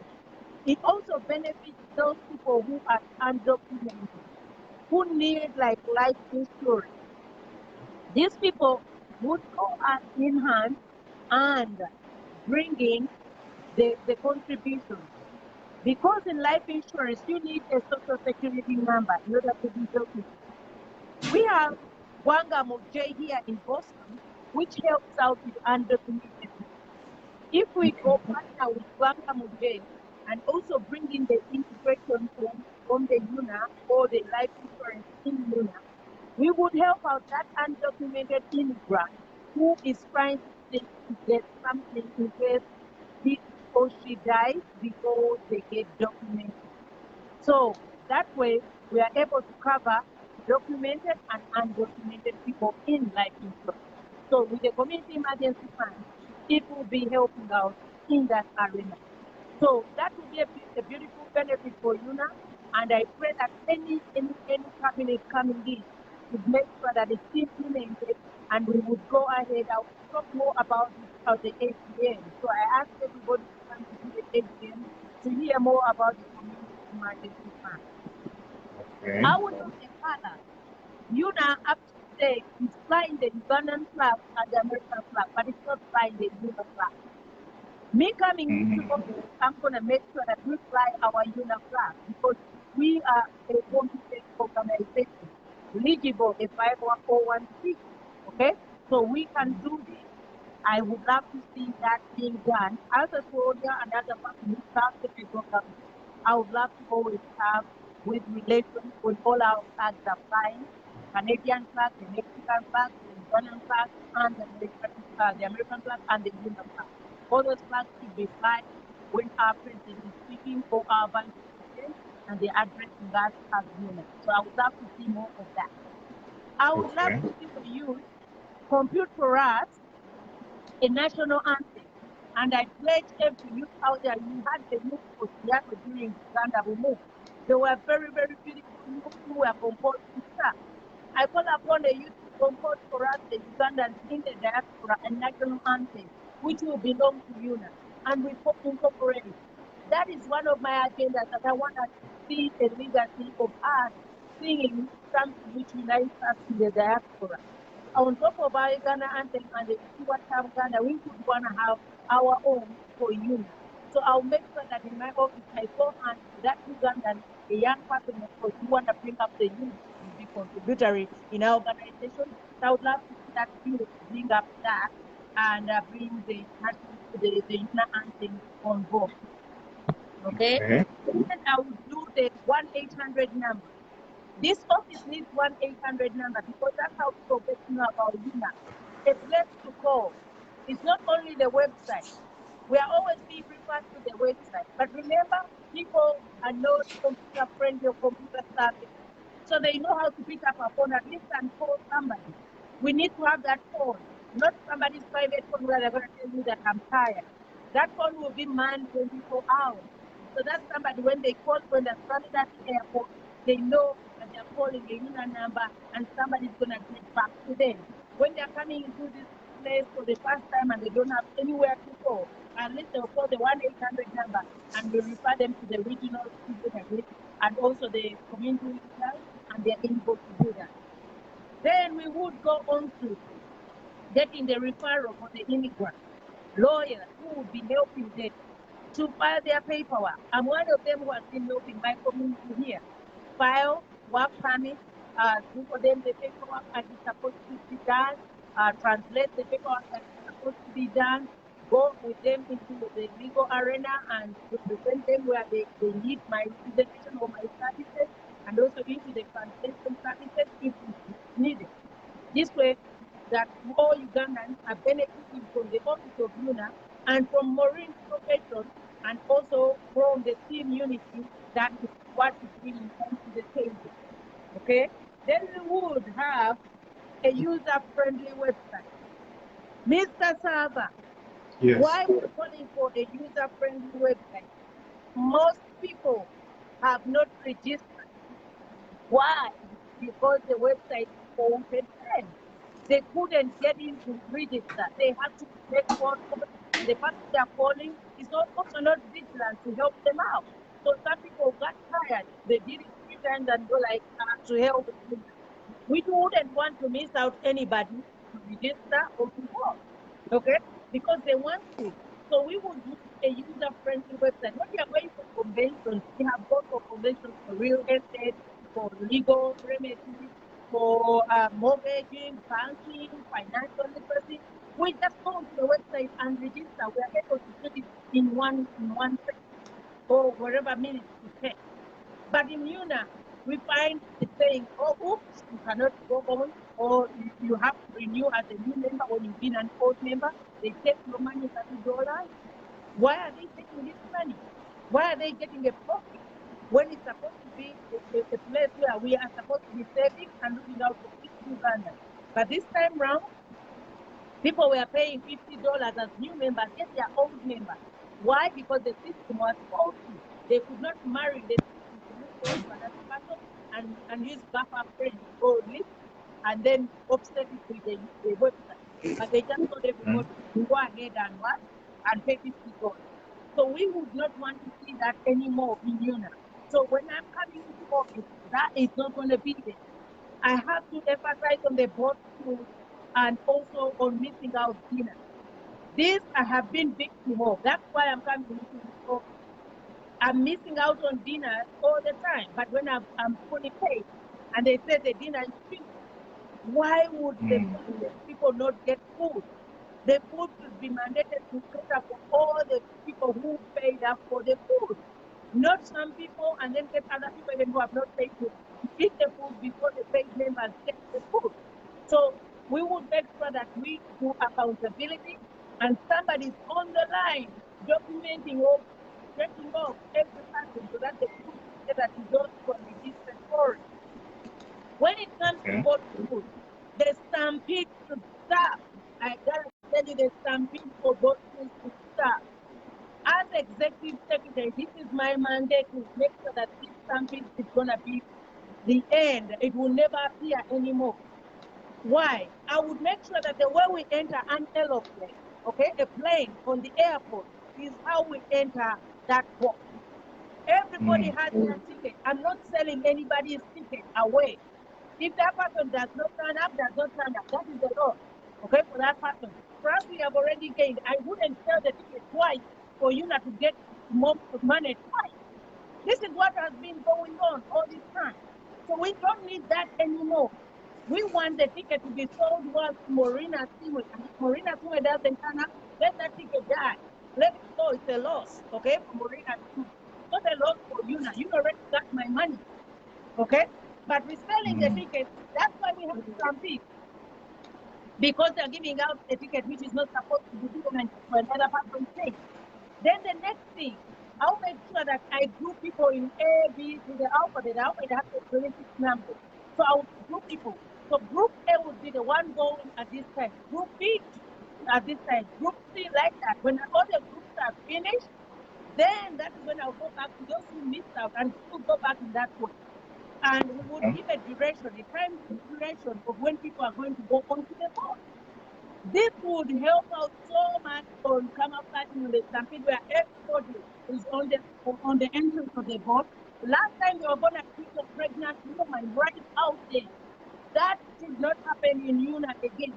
It also benefits those people who are undocumented, who need like life insurance. These people would go in hand and bring in the contribution. Because in life insurance, you need a social security number in order to be documented. We have Wangamo J here in Boston, which helps out with undocumented people. If we go partner with Wangamo J and also bring in the integration from the UNA or the life insurance in UNA, we would help out that undocumented immigrant who is trying to get something in case he or she dies before they get documented. So that way, we are able to cover documented and undocumented people in life insurance. So with the community emergency fund, it will be helping out in that arena. So that will be a beautiful benefit for UNA, and I pray that any cabinet coming in would make sure that it's implemented, and we would go ahead. I'll talk more about this at the AGM. So I ask everybody to come to the AGM to hear more about the community emergency fund. Okay. I would not father. UNA up to today is flying the Ugandan flag and the American flag, but it's not flying the UNA flag. Me coming into office, I'm going to make sure that we fly our UNA flag because we are a competent organization, eligible a 501c. Okay? So we can do this. I would love to see that being done. As a soldier and as a person who serves the federal government, I would love to always have with relations with all our flags are flying, Canadian flag, the Mexican flag, the Ugandan flag, and the American flag and the UNA flag. All those flags should be flying when our president is speaking or our vice president and they're addressing us as UNA. So I would love to see more of that. I would love to see the youth compute for us a national anthem. And I pledge every youth out there, you had the youth for Seattle during Uganda Momo. They were very, very beautiful youth who were composed to start. I call upon the youth to compose for us the Ugandans in the diaspora a national anthem, which will belong to UNA, and we incorporate it. That is one of my agendas that I want us to see a legacy of us singing something which unites us in the diaspora. On top of our Uganda anthem and the Uganda Ghana, we would want to have our own for UNA. So I'll make sure that in my office I go and that Ugandan, a young person, of course, who want to bring up the youth to be contributory in our organization. So I would love to see that youth bring up that and bring the UNA anthem on board. Okay? Then I would do the 1-800 number. This office needs 1-800 number because that's how people get to know about you now. A place to call. It's not only the website. We are always being referred to the website. But remember, people are not computer friendly or computer savvy. So they know how to pick up a phone at least and call somebody. We need to have that phone, not somebody's private phone where they're going to tell you that I'm tired. That phone will be manned 24 hours. So that's somebody, when they call, when they're standing at the airport, they know that they're calling a unit number and somebody's going to get back to them. When they're coming into this place for the first time and they don't have anywhere to go, at least they'll call the 1-800 number and we'll refer them to the regional citizen and also the community leaders, and they're able to do that. Then we would go on to getting the referral for the immigrant lawyers who would be helping them to file their paperwork. I'm one of them who has been helping my community here. File, work permit, do for them the paperwork as it's supposed to be done, translate the paperwork as it's supposed to be done, go with them into the legal arena and represent them where they need my representation or my services, and also into the translation services if it's needed. This way, that all Ugandans are benefiting from the office of UNA and from Maureen's profession, and also from the team unity that is what is being come to the table. Okay? Then we would have a user-friendly website. Mr. Sava, Yes. why we're calling for a user-friendly website? Most people have not registered. Why? Because the website is open. They couldn't get in to register. They had to make phone calls. The person they are calling is also not vigilant to help them out. So some people got tired. They did it 3 times and go like to help them. We wouldn't want to miss out anybody to register or to work. Okay? Because they want to. So we would use a user-friendly website. When we are going for conventions, we have gone for conventions for real estate, for legal remedies, for mortgaging, banking, financial literacy. We just go to the website and register. We are able to do it in one second or whatever minutes it takes. But in UNA, we find it saying, oh, oops, you cannot go on, or you have to renew as a new member or you've been an old member. They take your money, $30. Why are they taking this money? Why are they getting a profit when it's supposed to be a place where we are supposed to be saving and looking out for Uganda? But this time round, people were paying $50 as new members, yet they are old members. Why? Because the system was faulty. They could not marry the system to move on to another person and use buffer friends or list and then offset it with the website. But they just told everybody to go ahead and what? And pay $50. So we would not want to see that anymore in UNA. So when I'm coming into office, that is not going to be there. I have to emphasize on the board tools and also on missing out dinner. This I have been victim of. That's why I'm coming into this office. I'm missing out on dinner all the time. But when I'm fully paid and they say the dinner is free, why would the people not get food? The food should be mandated to cater for all the people who paid up for the food. Not some people and then get other people even who have not paid to eat the food before the paid members get the food. So we would make sure that we do accountability and somebody's on the line documenting or checking off every person so that the food that is also registered for it. When it comes to both food, the stampede should stop. I gotta tell you, the stampede for both foods should stop. As executive secretary, this is my mandate to make sure that this stampede is gonna be the end. It will never appear anymore. Why? I would make sure that the way we enter an aeroplane, okay, a plane on the airport is how we enter that box. Everybody has their ticket. I'm not selling anybody's ticket away. If that person does not turn up, that is the law, okay, for that person. For us, we have already gained. I wouldn't sell the ticket twice for you not to get more money twice. This is what has been going on all this time. So we don't need that anymore. We want the ticket to be sold once Maureen Asiimwe. And if Maureen Asiimwe doesn't turn up, let that ticket die. Let it go. It's a loss, okay, for Maureen Asiimwe. It's not a loss for you now. You already got my money, okay? But reselling the tickets, that's why we have to compete. Because they're giving out a ticket which is not supposed to be given to another person's name. Then the next thing, I'll make sure that I group people in A, B to the alphabet. The alphabet has a 26 numbers. So I'll group people. So group A would be the one going at this time. Group B at this time. Group C like that. When all the groups are finished, then that is when I'll go back to those who missed out and still go back in that way. And we would give a duration, a time duration of when people are going to go onto the board. This would help out so much on camouflaging on the stampede where everybody is on the entrance of the board. Last time they were going to keep a pregnant woman right out there. That should not happen in UNA again.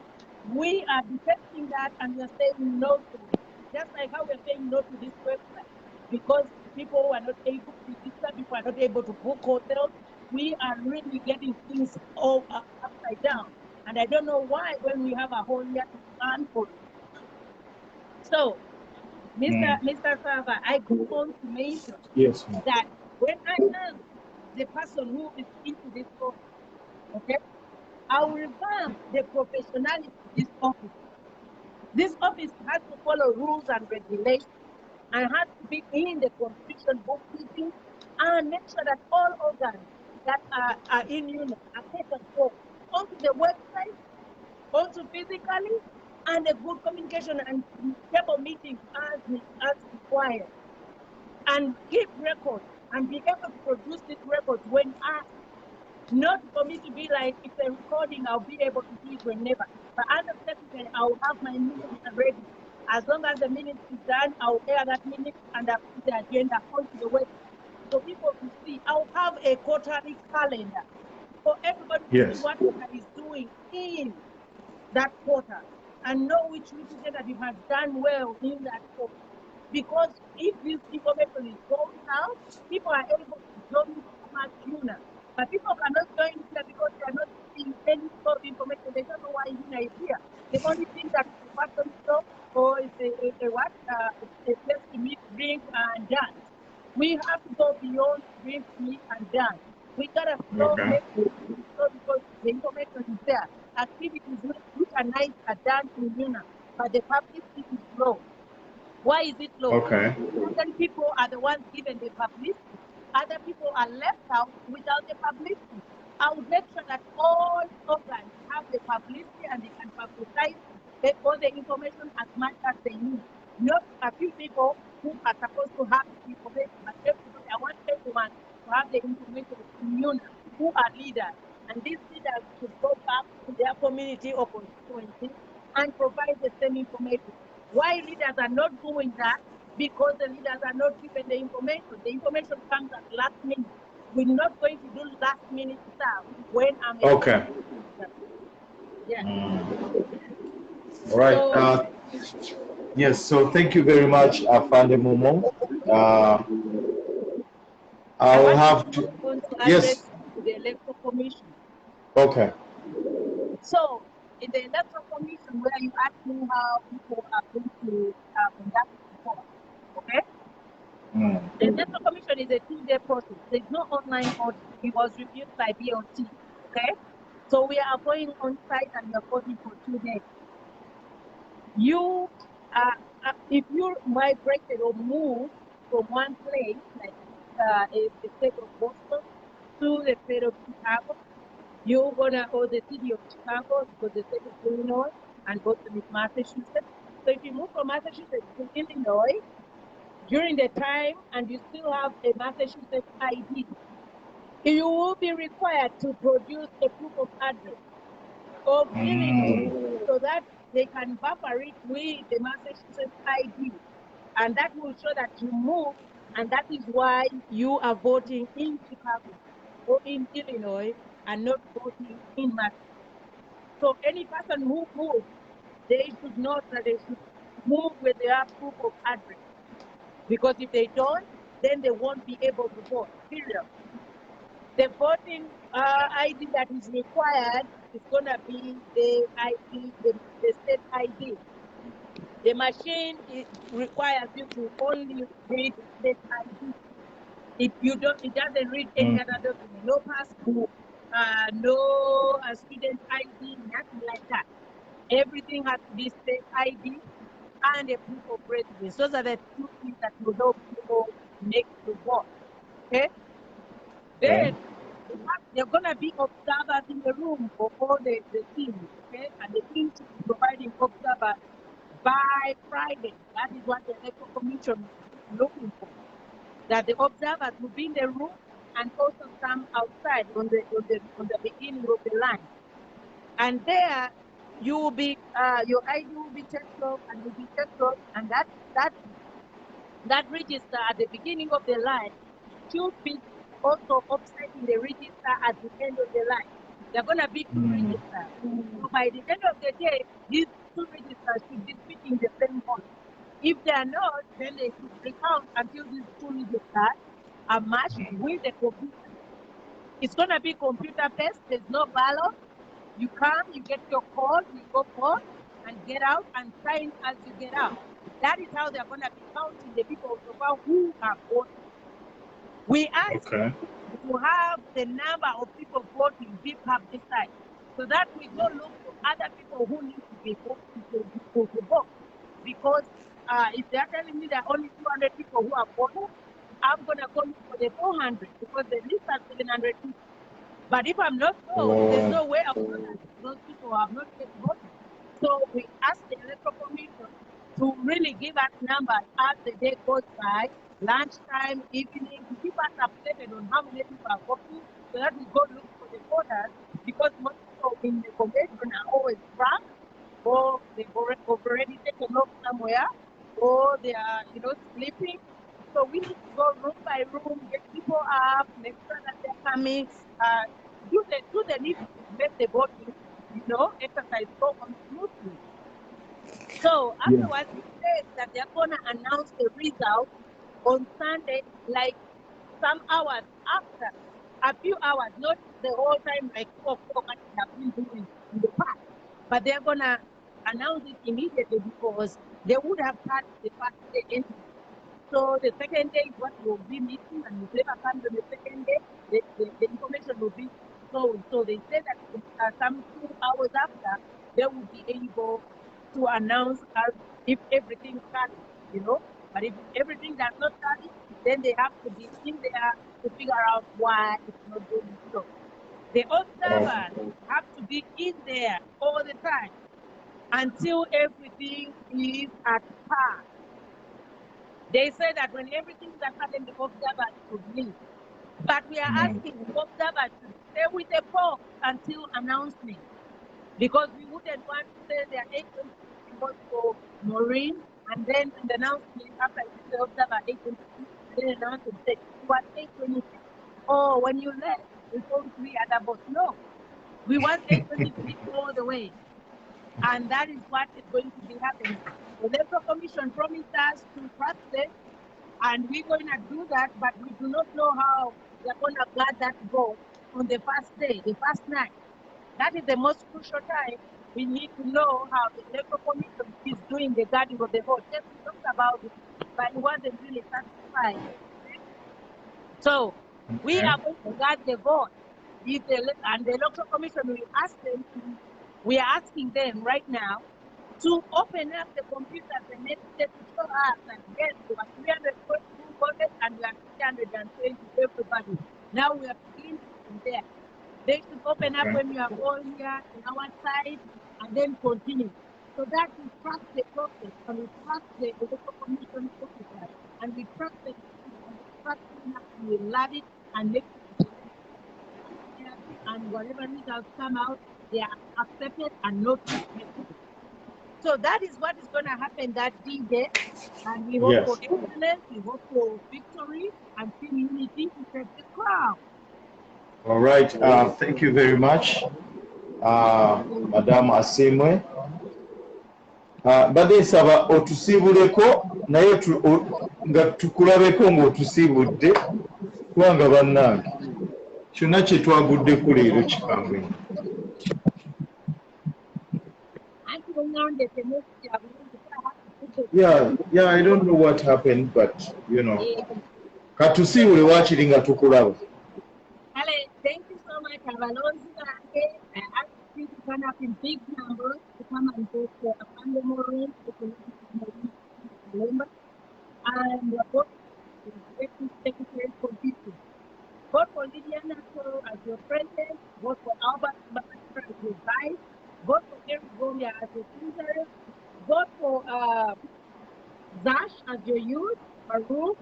We are detecting that and we are saying no to it. Just like how we're saying no to this website. Because people are not able to register, people are not able to book hotels. We are really getting things all upside down. And I don't know why when we have a whole year to plan for it. So, Mr. Fava, I go on to mention that when I am the person who is into this office, okay, I will revamp the professionality of this office. This office has to follow rules and regulations and has to be in the constitution bookkeeping and make sure that all organs that are in unit are taken for onto the website, also physically, and a good communication and table meetings as required. And keep records and be able to produce these records when asked. Not for me to be like, if a recording, I'll be able to do it whenever. But as a secretary, I'll have my minutes ready. As long as the minutes is done, I'll air that minute and I'll put the agenda onto the website. So people will see, I'll have a quarterly calendar for everybody to see what is doing in that quarter and know which representative has done well in that quarter. Because if this information is going out, people are able to join UNA. But people cannot join here because they are not seeing any sort of information. They don't know why UNA is here. They only think that it's a fashion show or it's a place to meet, drink, and dance. We have to go beyond drink, meet, and dance. We gotta flow because the information is there. Activities which are nice are done in UNA, but the publicity is low. Why is it low? Okay. Certain people are the ones given the publicity. Other people are left out without the publicity. I would make sure that all organs have the publicity and they can publicize all the information as much as they need. Not a few people who are supposed to have the information, but everybody, I want everyone to have the information in UNA, who are leaders. And these leaders should go back to their community or constituency and provide the same information. Why leaders are not doing that? Because the leaders are not given the information. The information comes at last minute. We're not going to do last minute stuff when I'm okay. Yeah. All right. Yes. So thank you very much, Afande Momo. I'll have to. Yes. To the Electoral Commission. Okay. So in the Electoral Commission, where you ask me how people are going to conduct the vote, okay? The Electoral Commission is a 2-day process. There's no online audit. It was reviewed by BOT, okay? So we are going on site and we are voting for 2 days. You, if you migrated or moved from one place, like the state of Boston to the state of Chicago, you're gonna, or the city of Chicago, to the state of Illinois, and go to Massachusetts. So if you move from Massachusetts to Illinois, during the time, and you still have a Massachusetts ID, you will be required to produce a proof of address of Illinois so that they can buffer it with the Massachusetts ID. And that will show that you moved, and that is why you are voting in Chicago or in Illinois and not voting in Massachusetts. So any person who moves, they should know that they should move with their proof of address. Because if they don't, then they won't be able to vote, period. The voting ID that is required is going to be the ID, the state ID. The machine requires you to only read the state ID. If you don't, it doesn't read any other document, no passport, no student ID, nothing like that. Everything has to be state ID and a proof of residence. Those are the two things that will help people make the vote. Okay? Then there are going to be observers in the room for all the teams. Okay? And the team should be providing observers by Friday. That is what the Electoral Commission is looking for. That the observers will be in the room and also some outside on the beginning of the line. And there you will be your ID will be checked off and will be checked off, and that register at the beginning of the line should be also offset in the register at the end of the line. They're gonna be two registers. So by the end of the day, these two registers should be speaking the same voice. If they are not, then they should recount until these two registers are matched with the computer. It's gonna be computer based, there's no ballot. You come, you get your call, you go vote and get out and sign as you get out. That is how they're going to be counting the people who have voted. We ask to have the number of people voting, people have decided, so that we don't look for other people who need to be voting to vote. Because if they're telling me there are only 200 people who have voted, I'm going to go look for the 400 because the list has 700 people. But if I'm not told, there's no way I'm going to those people have not yet voted. So we ask the Electoral Commission to really give us numbers as the day goes by, lunchtime, evening, to keep us updated on how many people are voting, so that we go look for the voters, because most people in the convention are always drunk, or they've already taken off somewhere, or they are, sleeping. So we need to go room by room, get people up, make sure that they're coming, do the need to make the voting, exercise go on smoothly. So afterwards, we said that they're going to announce the result on Sunday, like some hours after, a few hours, not the whole time, like 2 o'clock as they have been doing in the past. But they're going to announce it immediately because they would have had the first day anyway. So the second day is what we'll be meeting, and whoever comes on the second day, the information will be sold. So they say that some 2 hours after, they will be able to announce if everything started, But if everything does not start, then they have to be in there to figure out why it's not doing so. The observers have to be in there all the time until everything is at par. They say that when everything is at par, then the observers should leave. But we are asking the observers to stay with the poll until announcement, because we wouldn't want to say their agents vote for Maureen, and then in the announcement after the observer agent, then announce and say, what 820? Oh, when you left, we told 3 other votes. No, we want 820 to be all the way. And that is what is going to be happening. The Electoral Commission promised us to trust it, and we're going to do that, but we do not know how they're going to guard that vote on the first day, the first night. That is the most crucial time. We need to know how the Electoral Commission is doing the guarding of the vote. Yes, we talked about it, but it wasn't really satisfied. So we are going to guard the vote. And the Electoral Commission will ask them we are asking them right now to open up the computers the next day to show us that yes, we are 300 voted and we are 320 everybody. Now we are beginning from there. They should open up when you are all here on our side and then continue. So that we trust the process and we trust the Electoral Commission officers and we trust the and we love it and make it and whatever results come out, they are accepted and not rejected. So that is what is going to happen that day, and we hope for excellence, we hope for victory, and team unity to take the crown. All right, thank you very much, Madam Asiimwe. Badde nsaba otusiibuleko naye nga tukulabeko ng'otusiibudde, kubanga bannange kyonna kye twaguddeko leero kikambwe. Yeah, I don't know what happened, but katusiibule waakiri nga tukulaba. Ale, thank you so much. Have a long day. I ask you to turn up in big numbers to come and vote for Afande Maureen Kalemba and vote for the Executive Secretary for people. Vote for Lydia Nassau as your president. Vote for Albert Bakar as your vice. Vote for Eric Gomia as your treasurer. Vote for Zash as your youth, Baruch,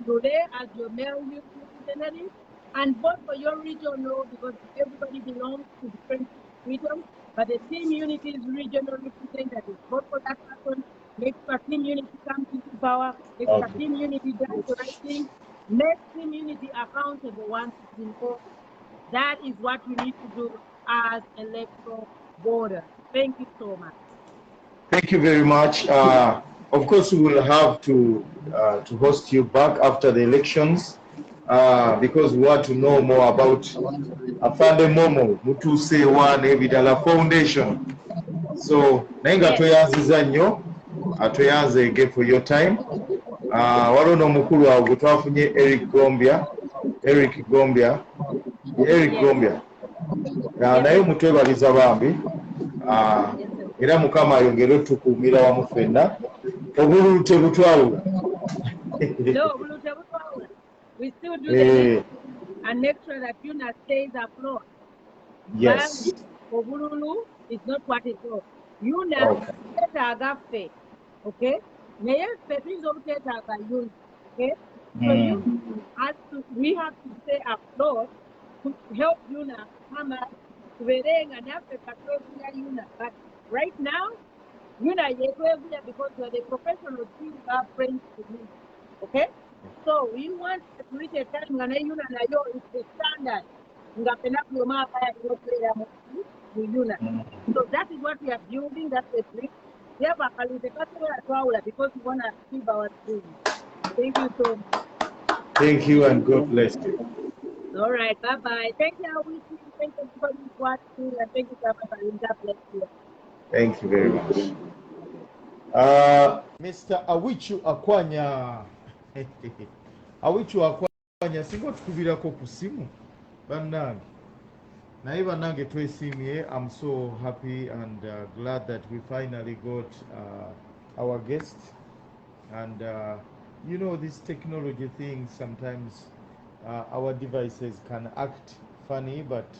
Lule as your male youth representative, and vote for your regional because everybody belongs to different regions, but the Team Unity's regional representative. Vote for that person. Make sure Team Unity comes into power. Make sure Team Unity does the right thing. Make Team Unity accountable once it's in office. That is what we need to do as electoral voters. Thank you so much. Thank you very much. Of course, we will have to host you back after the elections because we want to know more about Afande Momo, Mutuse One Evidala Foundation. So, Nenga toyanziza nnyo, atoyanze again for your time. Waliwo mukulu wawe gwe twafunye Eric Gombia. Naye mutwebaliza bambi. Era Mukama ayongere otukuumira wamu ffenna obululu tebutwawula. No, we still do the and make sure that UNA stays afloat. Yes. Obululu is not what it was. UNA agafe. Okay? Naye fetizo utetaga UNA. Okay? So we have to stay afloat to help UNA come up to verenga nafe katwevula UNA. But right now, UNA yetwevula because we are the professionals who are friends to me. Okay? So we want to reach a time when UNA nayo is the standard. So that is what we are building. That's the dream. We have a because we want to achieve our dream. Thank you so much. Thank you and God bless you. All right, bye-bye. Thank you, Awichu. Thank you for watching, and thank you, God bless you. Thank you very much. Mr. Awichu Akwanya. Awichu Akwanya, singo tukubirako ku simu. Bannange. Naye bannange twesimye. I'm so happy and glad that we finally got our guest. And you know, this technology thing, sometimes our devices can act funny, but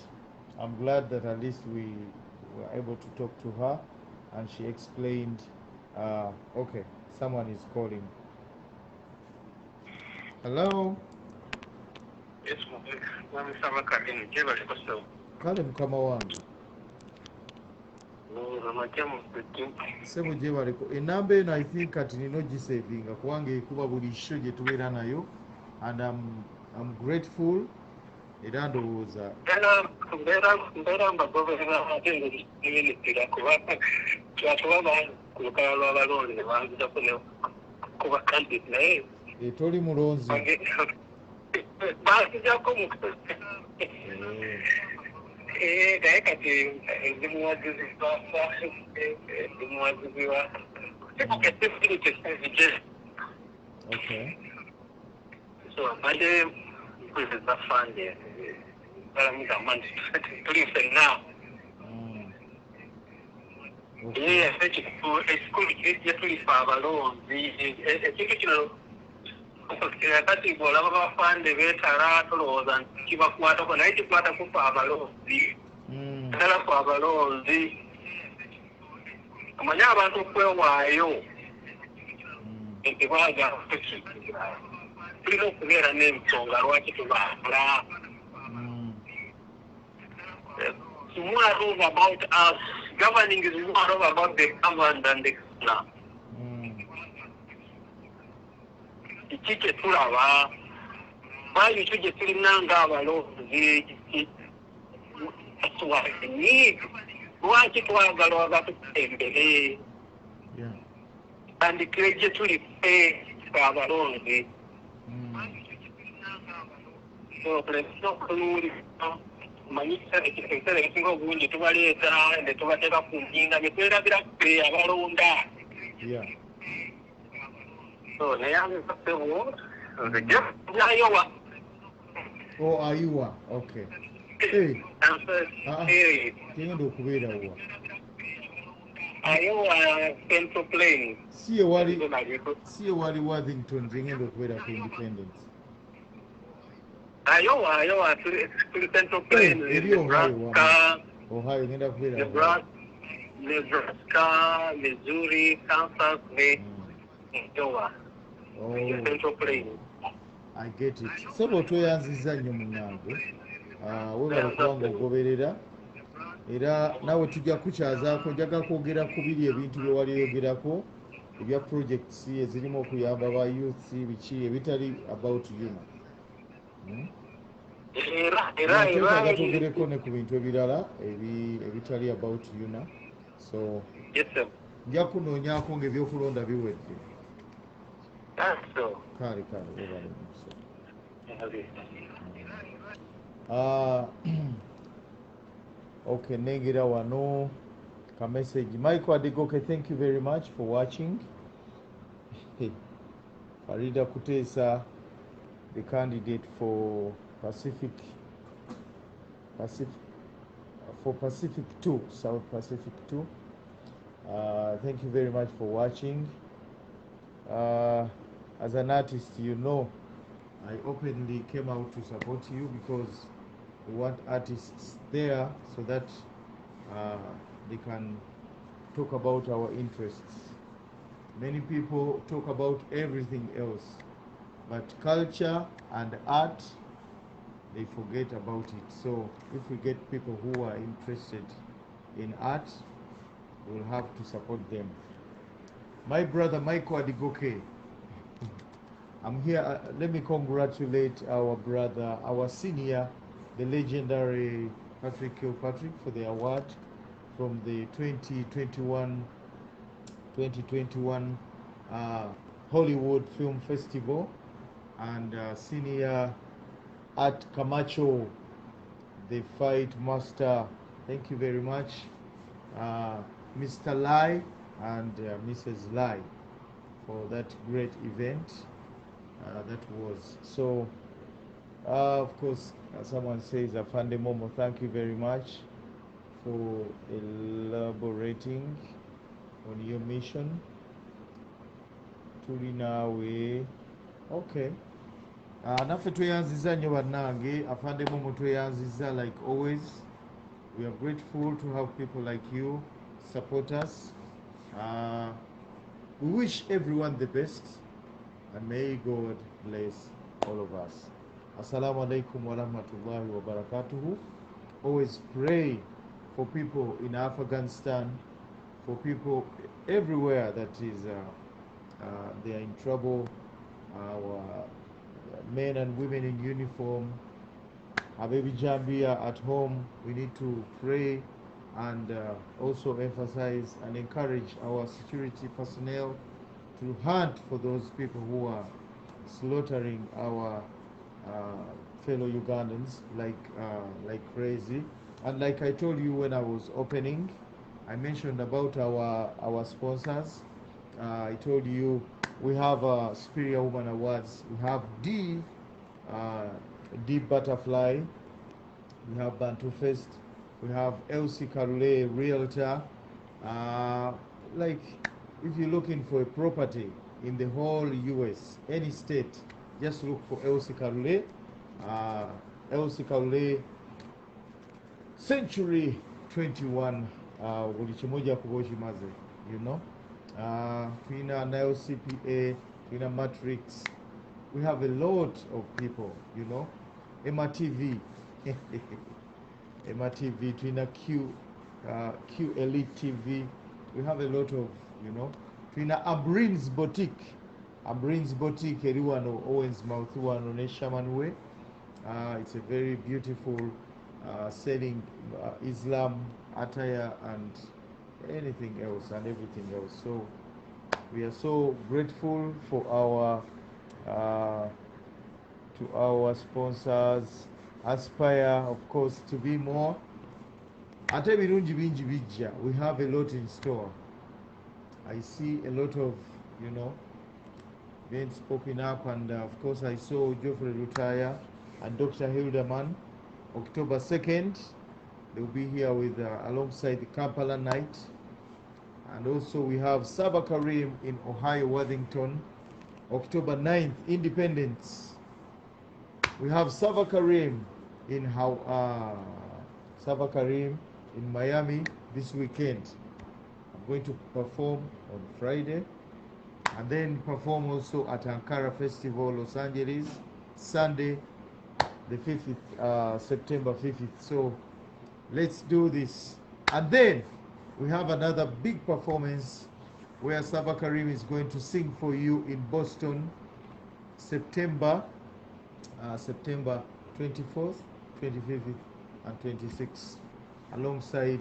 I'm glad that at least we were able to talk to her and she explained. Okay, someone is calling. Hello? Yes, Mr. Kale mukama wange. Sebo gye baliko. Enamba eno I think kati nino gisevinga kubange ekuba buli show gye tubeera nayo, and I'm grateful. Era ndowooza mbeera mbagoberera ate nziminitira kuba twatuba ku lukala lw'abalonzi ne banzijako ne kuba candidate naye toli mulonzi. banzijako mu naye kati ndimuwagizibwa Okay. So mbadde mpuliriza Afande balamugamba nti tuli ffenna ekikulu kye tulifa abalonzi ekintu kino kati bw'olaba bafande beetala tolowooza nti kibakwatako naye kikwatako fe abalonzi ddala fe abalonzi omanye abantu okwewaayo ebaga tulina okubeera n'ensonga lwaki tubaala. More of about us. Governing is more of about the governed than the governor. Ikike tulaba bayi tuje tulina ng'abalonzi atuwani lwaki twagala abatutembere tandikire gye tuli ffe abalonzi okunuulira manyisa ekiseera ekisinga obulungi tubaleeta ne tubateeka ku mpinga ne twerabira ffe abalonda. So naye nsebo nze gyayowa Oh, Ayua. Okay. Hey. Hey, Kingendo okubeera wa. Iowa Central Plains. Si ewali Worthington kingendo okubeera ku Independence. Iowa tuli Central Plains, Eri Ohio wamu. Nebraska, Ohio ngenda kubeera Ohio. Nebraska, Missouri, Kansas, Iowa. Oh. Central Plains. I get it. Sebo tweyanziza nnyo munnange. Webale kubanga ogoberera. Era nawe tujja kukyazaako njaga kwogera ku biri ebintu bye wali oyogerako ebya projects ezirimu okuyamba ba youth biki ebitali about human. Era twogereko ne ku bintu ebirala ebitali about human. So nja kunoonyaako ng'ebyokulonda biwedde. Kale webale muso. Okay, nengera wano ka message. Michael Adigoke, thank you very much for watching. Farida Kutesa, the candidate for Pacific 2, South Pacific 2. Thank you very much for watching. As an artist, you know, I openly came out to support you because we want artists there so that they can talk about our interests. Many people talk about everything else, but culture and art, they forget about it. So if we get people who are interested in art, we'll have to support them. My brother Michael Adigoke, I'm here. Let me congratulate our brother, our senior, the legendary Patrick Kilpatrick, for the award from the 2021 Hollywood Film Festival, and senior Art Camacho, the fight master. Thank you very much, Mr. Lai and Mrs. Lai, for that great event. That was so. Of course, someone says, Afande Momo, thank you very much for elaborating on your mission. Tulinawe. Okay. Naffe tweyanziza nnyo bannange. Afande Momo tweyanziza like always. We are grateful to have people like you support us. We wish everyone the best, and may God bless all of us. Assalamu alaikum wa rahmatullahi wa barakatuhu. Always pray for people in Afghanistan, for people everywhere that is they are in trouble. Our men and women in uniform, our baby Jambia at home, we need to pray and also emphasize and encourage our security personnel to hunt for those people who are slaughtering our fellow Ugandans like crazy. And like I told you when I was opening, I mentioned about our sponsors. I told you we have Superior Woman Awards. We have D Butterfly. We have Bantu Fest. We have Elsie Karule Realtor. Like if you're looking for a property in the whole US, any state, just look for Elsie Karule. Elsie Karule Century 21. Buli kimoja kuba okimaze, you know. Tulina Nile CPA, tulina Matrix. We have a lot of people, you know. Emma TV. Emma TV, tulina Q Elite TV. We have a lot of, you know. Tulina Abrin's Boutique. Abrin's Boutique eri wano Owens Mouth wano ne Shamanwe. It's a very beautiful selling Islam attire and anything else and everything else. So we are so grateful for our sponsors. Aspire, of course, to be more. Ate birungi bingi bijja. We have a lot in store. I see a lot of, you know, events popping up, and of course I saw Geoffrey Lutaya and Dr. Hilderman. October 2nd, they'll be here with alongside the Kampala night. And also we have Saba Karim in Ohio, Worthington. October 9th, Independence. We have Saba Karim in Saba Karim in Miami this weekend. I'm going to perform on Friday and then perform also at Ankara Festival, Los Angeles, Sunday, the 5th, September 5th. So let's do this. And then we have another big performance where Saba Karim is going to sing for you in Boston, September 24th, 25th, and 26th, alongside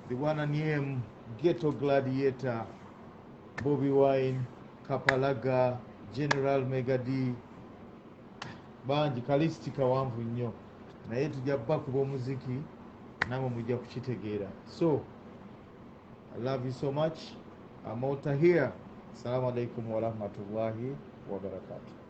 the one and only Ghetto Gladiator, Bobby Wine, Kapalaga, General Megadi, bangi kalisti kawanvu nnyo naye tujja kubakuba omuziki namwe mujja kukitegeera. So I love you so much. I'm out here. Assalamu alaikum wa rahmatullahi wa barakatuh.